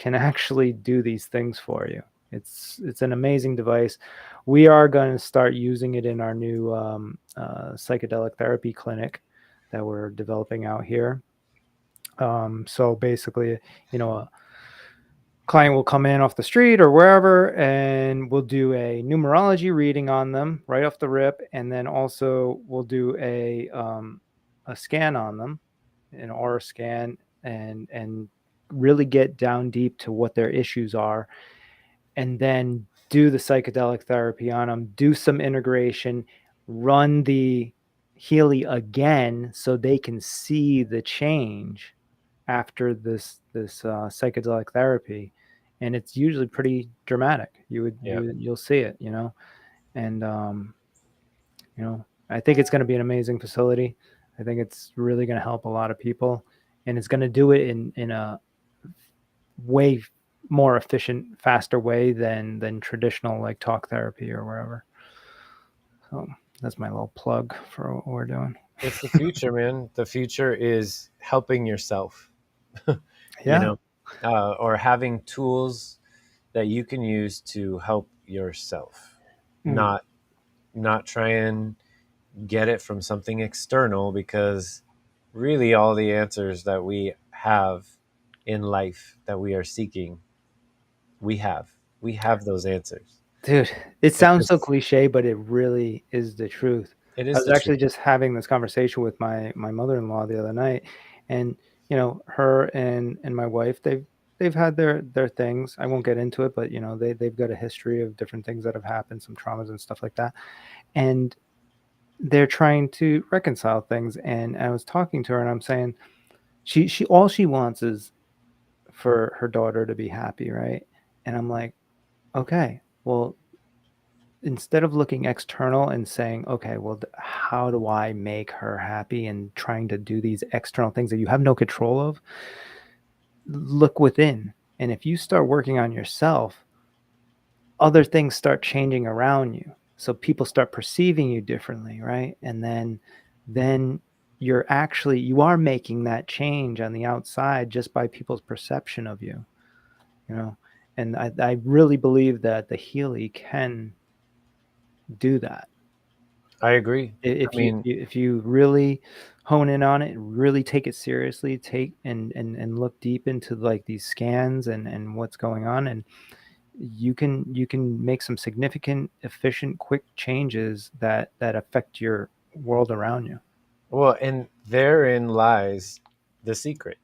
actually do these things for you. It's an amazing device. We are going to start using it in our new psychedelic therapy clinic that we're developing out here. So basically, a client will come in off the street or wherever, and we'll do a numerology reading on them right off the rip, and then also we'll do a scan on them, an aura scan, and really get down deep to what their issues are, and then do the psychedelic therapy on them, do some integration, run the Healy again so they can see the change after this psychedelic therapy, and it's usually pretty dramatic. Yeah. You'll see it, and I think it's going to be an amazing facility. I think it's really going to help a lot of people, and it's going to do it in a way more efficient, faster way than traditional like talk therapy or wherever. So that's my little plug for what we're doing. It's the future, man. The future is helping yourself, you Yeah. know, or having tools that you can use to help yourself, Mm. not try and get it from something external, because really all the answers that we have in life that we are seeking, we have those answers. Dude, it It's sounds so just, cliche, but it really is the truth. it I is was the truth. actually just having this conversation with my mother-in-law the other night, and her and my wife, they've had their things. I won't get into it, but they've got a history of different things that have happened, some traumas and stuff like that. And they're trying to reconcile things. And I was talking to her and I'm saying she all she wants is for her daughter to be happy, right? And I'm like, okay, well, instead of looking external and saying, okay, well, how do I make her happy and trying to do these external things that you have no control of, look within. And if you start working on yourself, other things start changing around you. So people start perceiving you differently, right? And then you are making that change on the outside just by people's perception of you, you know. And I really believe that the Healy can do that. I agree. I If you mean, if you really hone in on it, really take it seriously, take and look deep into like these scans and what's going on, and you can make some significant, efficient, quick changes that affect your world around you. well, and therein lies the secret.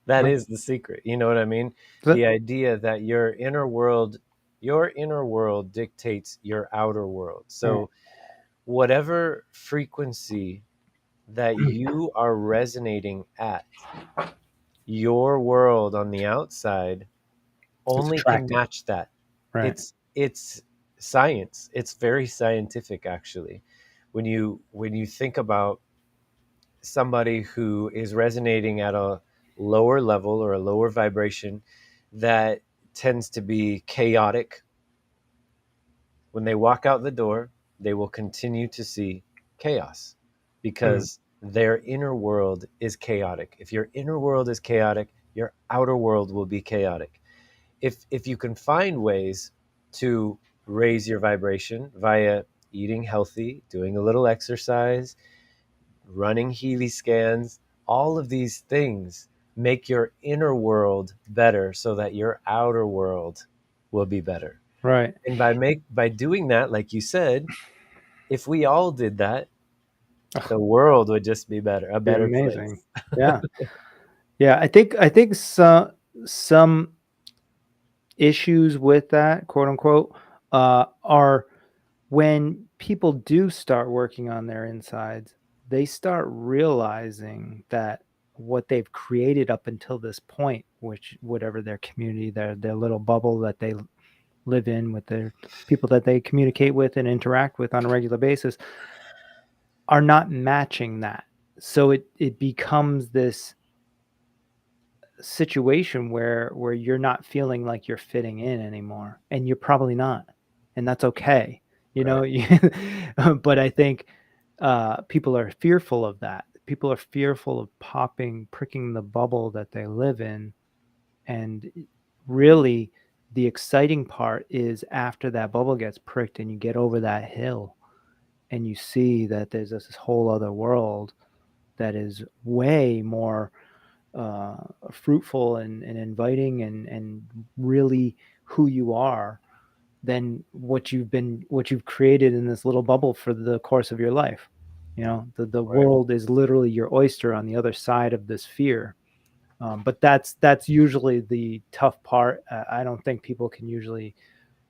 That Right. is the secret. You know what I mean? So, The idea that your inner world dictates your outer world. right. So whatever frequency that you are resonating at, your world on the outside It's only can attracting. match that. Right. It's science. It's very scientific actually. When you think about somebody who is resonating at a lower level or a lower vibration that tends to be chaotic, when they walk out the door, they will continue to see chaos Mm. because their inner world is chaotic. If your inner world is chaotic, your outer world will be chaotic. If you can find ways to raise your vibration via eating healthy, doing a little exercise, running Healy scans, all of these things make your inner world better so that your outer world will be better. Right. And by doing that, like you said, if we all did that, the world would just be better, a Be better amazing. place. Yeah. Yeah. I think some issues with that, quote unquote, are when people do start working on their insides, they start realizing that what they've created up until this point, which whatever their community, their little bubble that they live in with their people that they communicate with and interact with on a regular basis, are not matching that. So it becomes this situation where you're not feeling like you're fitting in anymore, and you're probably not, and that's okay, you know. Right. But I think people are fearful of that. People are fearful of pricking the bubble that they live in, and really, the exciting part is after that bubble gets pricked and you get over that hill, and you see that there's this whole other world that is way more uh, fruitful and inviting and really who you are than what you've created in this little bubble for the course of your life. You know, the Right. world is literally your oyster on the other side of this fear. But that's usually the tough part. I don't think people can usually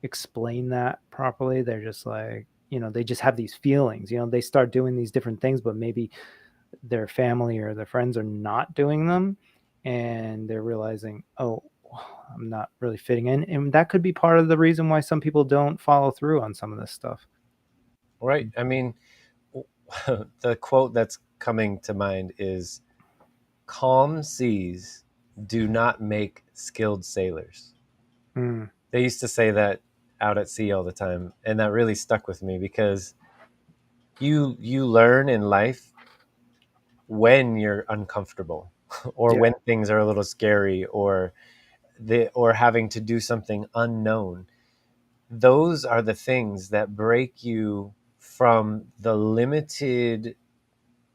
explain that properly. They're just like, they just have these feelings. They start doing these different things, but maybe their family or their friends are not doing them, and they're realizing, oh, I'm not really fitting in, and that could be part of the reason why some people don't follow through on some of this stuff. Right. I mean, the quote that's coming to mind is calm seas do not make skilled sailors. Mm, They used to say that out at sea all the time, and that really stuck with me because you learn in life when you're uncomfortable or yeah. when things are a little scary or having to do something unknown. Those are the things that break you from the limited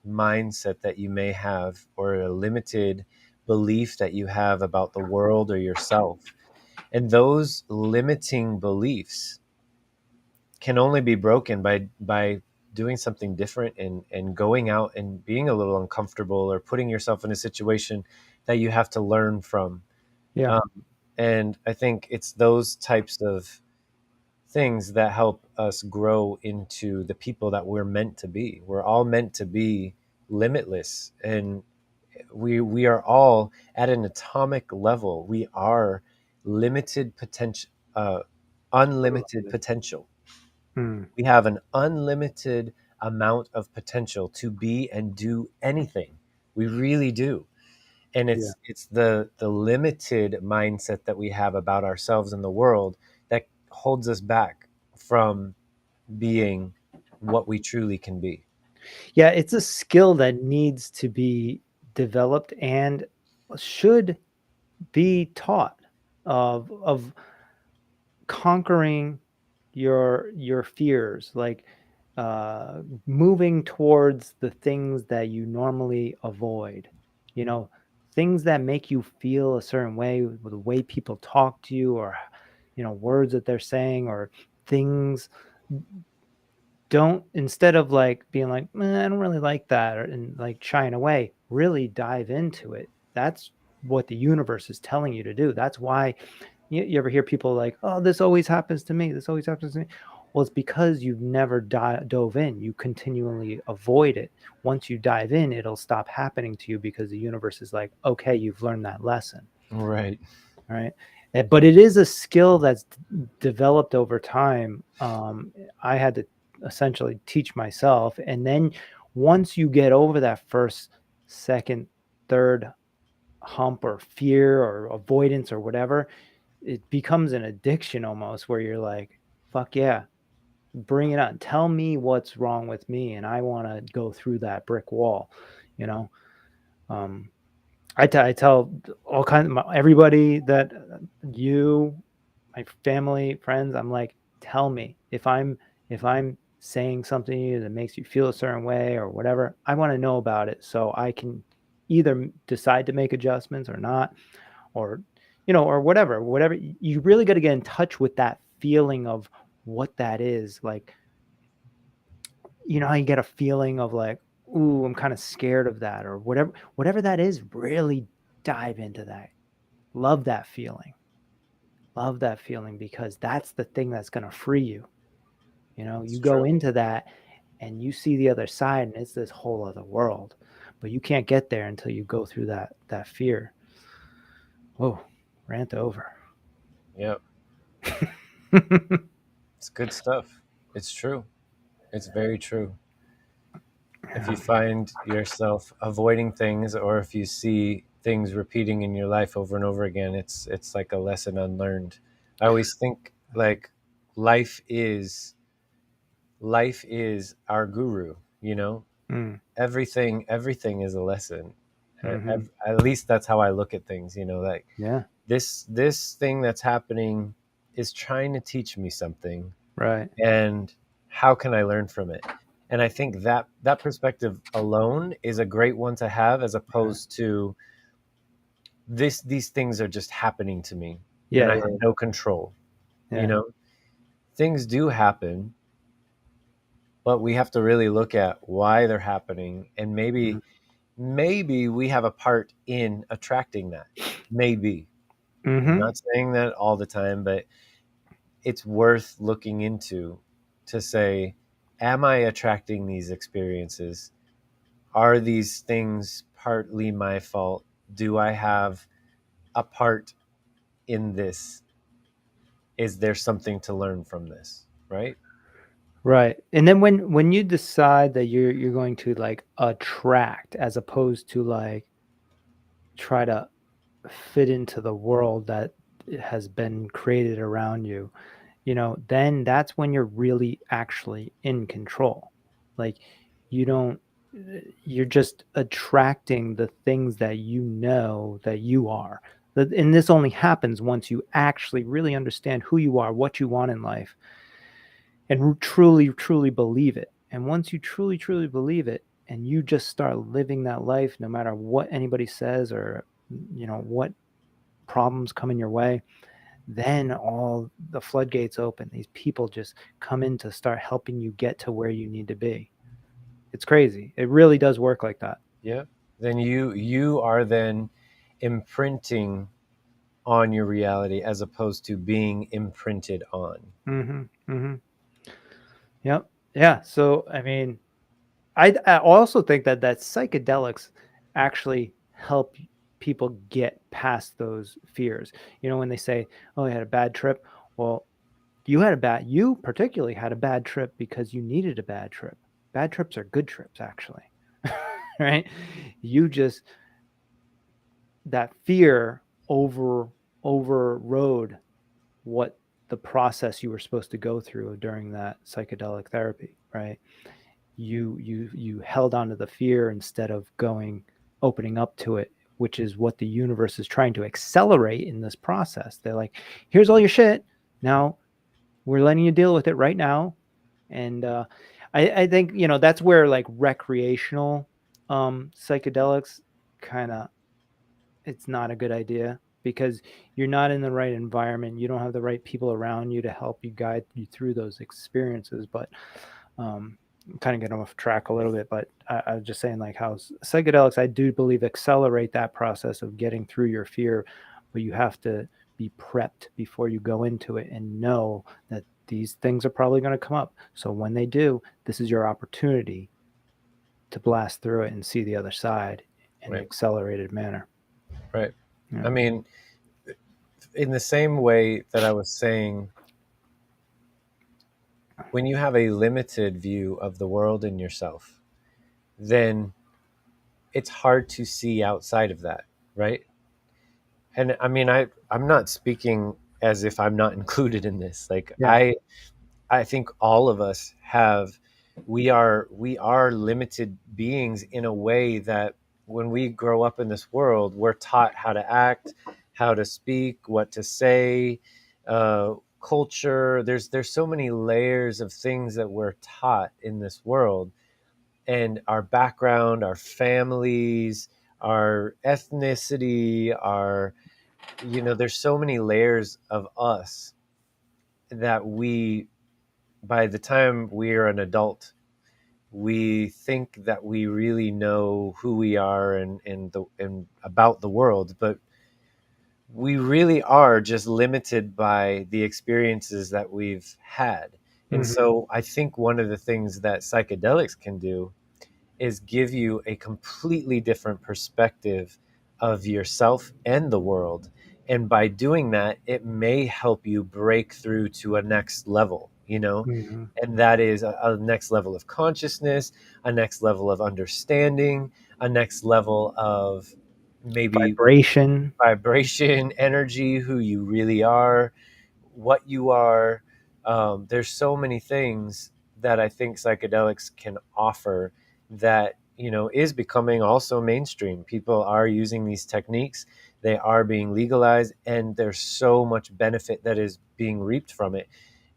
mindset that you may have or a limited belief that you have about the world or yourself. And those limiting beliefs can only be broken by doing something different and going out and being a little uncomfortable or putting yourself in a situation that you have to learn from. Yeah. And I think it's those types of things that help us grow into the people that we're meant to be. We're all meant to be limitless, and we are all at an atomic level. We are limited potential, unlimited potential. Mm, We have an unlimited amount of potential to be and do anything. We really do. And yeah. it's the limited mindset that we have about ourselves and the world that holds us back from being what we truly can be. Yeah, it's a skill that needs to be developed and should be taught, of conquering your fears, like moving towards the things that you normally avoid, you know, things that make you feel a certain way, the way people talk to you, or, you know, words that they're saying, or things. Don't, instead of like being like, I don't really like that, or and like shying away, really dive into it. That's what the universe is telling you to do. That's why you ever hear people like, oh, this always happens to me. This always happens to me. Well, it's because you've never dove in. You continually avoid it. Once you dive in, it'll stop happening to you because the universe is like, okay, you've learned that lesson. Right. Right. But it is a skill that's developed over time. I had to essentially teach myself. And then once you get over that first, second, third hump or fear or avoidance or whatever, it becomes an addiction almost, where you're like, fuck yeah, bring it on. Tell me what's wrong with me. And I want to go through that brick wall, you know? I tell all kinds of everybody that my family, friends, I'm like, tell me if I'm saying something to you that makes you feel a certain way or whatever. I want to know about it so I can either decide to make adjustments or not, or, you know, or whatever. You really got to get in touch with that feeling of what that is. Like, you know how you get a feeling of like, ooh, I'm kind of scared of that, or whatever that is. Really dive into that. Love that feeling. Love that feeling, because that's the thing that's going to free you. You know, It's you go true. into that and you see the other side, and it's this whole other world, but you can't get there until you go through that fear. Whoa, rant over. Yep. It's good stuff. It's true. It's very true. If you find yourself avoiding things, or if you see things repeating in your life over and over again, it's like a lesson unlearned. I always think like life is life is our guru, you know? Mm, Everything is a lesson. mm-hmm. At least that's how I look at things, you know, like Yeah, this thing that's happening is trying to teach me something, right. and how can I learn from it? And I think that perspective alone is a great one to have, as Right. opposed to these things are just happening to me and Yeah, I yeah, have no control. You yeah. know, things do happen, but we have to really look at why they're happening, and Mm-hmm. maybe we have a part in attracting that. Maybe. I'm Mm-hmm. not saying that all the time, but it's worth looking into, to say, am I attracting these experiences? Are these things partly my fault? Do I have a part in this? Is there something to learn from this? Right? Right. And then when you decide that you're going to like attract, as opposed to like try to fit into the world that has been created around you, you know, then that's when you're really actually in control. Like, you don't, you're just attracting the things that you know that you are. And this only happens once you actually really understand who you are, what you want in life, and truly, truly believe it. And once you truly, truly believe it, and you just start living that life, no matter what anybody says, or, you know, what problems come in your way, then all the floodgates open. These people just come in to start helping you get to where you need to be. It's crazy. It really does work like that. Yeah. Then you are then imprinting on your reality, as opposed to being imprinted on. Mm-hmm. Mm-hmm. Yep. Yeah. So, I mean, I also think that psychedelics actually help people get past those fears. You know, when they say, "Oh, I had a bad trip," well, you particularly had a bad trip because you needed a bad trip. Bad trips are good trips, actually, right? You just, that fear overrode what the process you were supposed to go through during that psychedelic therapy, right? You held on to the fear instead of opening up to it, which is what the universe is trying to accelerate in this process. They're like, here's all your shit. Now we're letting you deal with it right now. And I think, that's where like recreational psychedelics kind of, it's not a good idea because you're not in the right environment. You don't have the right people around you to help you guide you through those experiences. But kind of getting off track a little bit, but I was just saying like how psychedelics, I do believe, accelerate that process of getting through your fear, but you have to be prepped before you go into it and know that these things are probably going to come up. So when they do, this is your opportunity to blast through it and see the other side in an Right. accelerated manner. Right. Yeah. I mean, in the same way that I was saying, when you have a limited view of the world and yourself, then it's hard to see outside of that, right? And I mean, I'm not speaking as if I'm not included in this. Like Yeah. I think all of us have, we are limited beings in a way that when we grow up in this world, we're taught how to act, how to speak, what to say, culture. There's so many layers of things that we're taught in this world, and our background, our families, our ethnicity, our, there's so many layers of us that we, by the time we're an adult, we think that we really know who we are and about the world, but we really are just limited by the experiences that we've had. And Mm-hmm. so I think one of the things that psychedelics can do is give you a completely different perspective of yourself and the world. And by doing that, it may help you break through to a next level, Mm-hmm. and that is a next level of consciousness, a next level of understanding, a next level of maybe Vibration. vibration, energy, who you really are, what you are. There's so many things that I think psychedelics can offer that, is becoming also mainstream. People are using these techniques, they are being legalized, and there's so much benefit that is being reaped from it.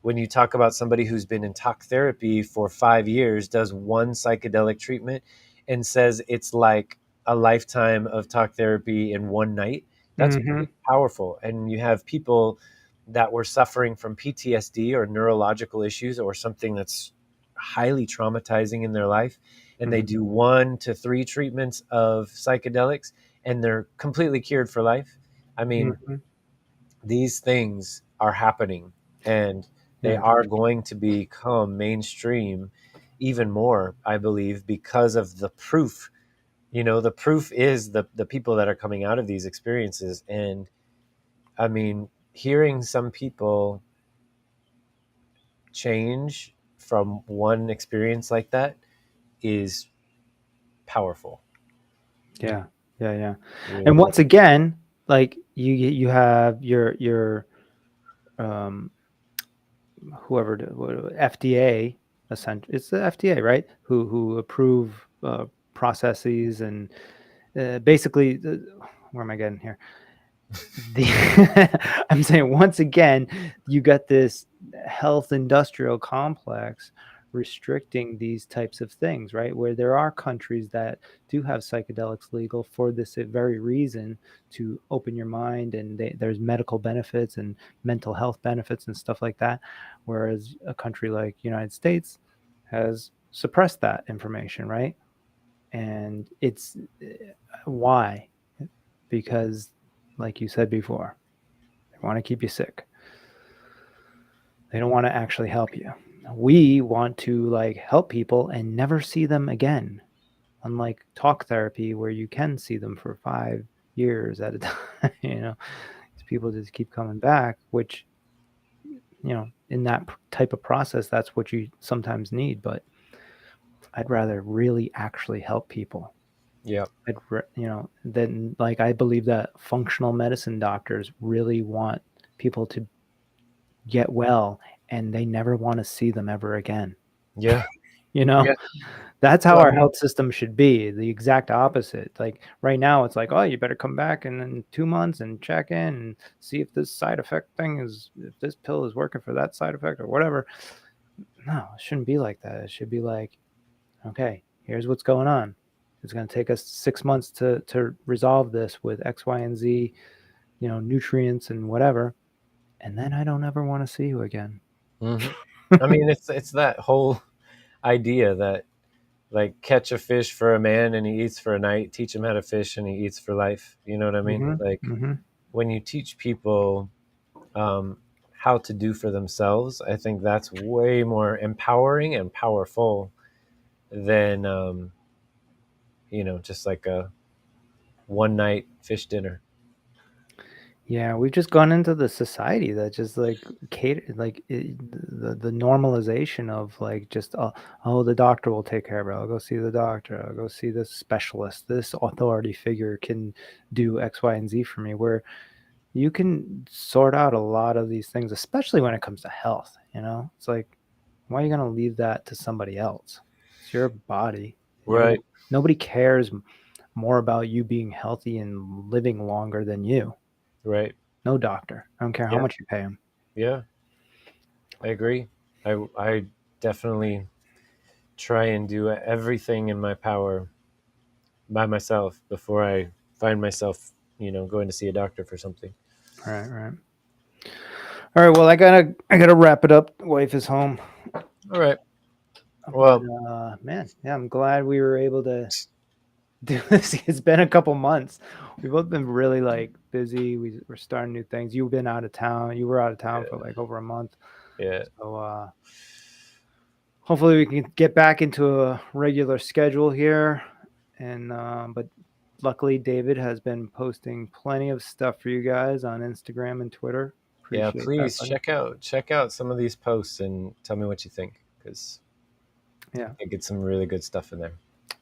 When you talk about somebody who's been in talk therapy for 5 years, does one psychedelic treatment, and says it's like a lifetime of talk therapy in one night, that's Mm-hmm. pretty powerful. And you have people that were suffering from PTSD or neurological issues or something that's highly traumatizing in their life, and they Mm-hmm. do 1 to 3 treatments of psychedelics, and they're completely cured for life. I mean, Mm-hmm. these things are happening, and they Yeah. are going to become mainstream even more, I believe, because of the proof. The proof is the people that are coming out of these experiences. And I mean, hearing some people change from one experience like that is powerful. Yeah. Yeah. Yeah. And Really. once again, like you have your um whoever FDA, essentially it's the FDA, right? Who approve processes and basically where am I getting here? The I'm saying once again, you got this health industrial complex restricting these types of things, right? Where there are countries that do have psychedelics legal for this very reason, to open your mind, and there's medical benefits and mental health benefits and stuff like that. Whereas a country like United States has suppressed that information, right? And it's why? Because, like you said before, they want to keep you sick. They don't want to actually help you. We want to like help people and never see them again. Unlike talk therapy, where you can see them for 5 years at a time, people just keep coming back, which, in that type of process, that's what you sometimes need. But I'd rather really actually help people. Yeah. Then like I believe that functional medicine doctors really want people to get well, and they never want to see them ever again. Yeah. You know, Yeah. that's how Well, I our mean, health system should be. The exact opposite. Like right now, it's like, oh, you better come back in 2 months and check in and see if this side effect thing is, if this pill is working for that side effect or whatever. No, it shouldn't be like that. It should be like, okay, here's what's going on. It's going to take us 6 months to resolve this with X, Y, and Z, nutrients and whatever. And then I don't ever want to see you again. Hmm. I mean, it's that whole idea that like catch a fish for a man and he eats for a night, teach him how to fish and he eats for life. You know what I mean? Mm-hmm. Like Mm-hmm. when you teach people um, how to do for themselves, I think that's way more empowering and powerful than just like a one night fish dinner. Yeah, we've just gone into the society that just like cater like the normalization of like just oh, the doctor will take care of it. I'll go see the doctor. I'll go see this specialist. This authority figure can do X, Y, and Z for me. Where you can sort out a lot of these things, especially when it comes to health. It's like, why are you going to leave that to somebody else? It's your body. Right, Nobody cares more about you being healthy and living longer than you. right. No doctor. I don't care how Yeah, much you pay him. yeah. I agree. I definitely try and do everything in my power by myself before I find myself, going to see a doctor for something. Right, right. All right. Well, I gotta wrap it up. Wife is home, All right. but Well, man, yeah, I'm glad we were able to do this. It's been a couple months. We've both been really like busy. We're starting new things. You've been out of town. You were out of town for like over a month. yeah, So hopefully we can get back into a regular schedule here. And but luckily David has been posting plenty of stuff for you guys on Instagram and Twitter. yeah. Appreciate that, Please buddy. check out some of these posts and tell me what you think because Yeah. I get some really good stuff in there.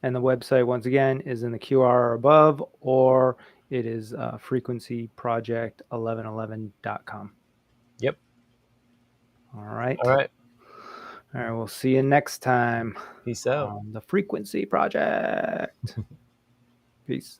And the website, once again, is in the QR above, or it is frequencyproject1111.com. Yep. All right. All right. All right. We'll see you next time Peace out. on the Frequency Project. Peace.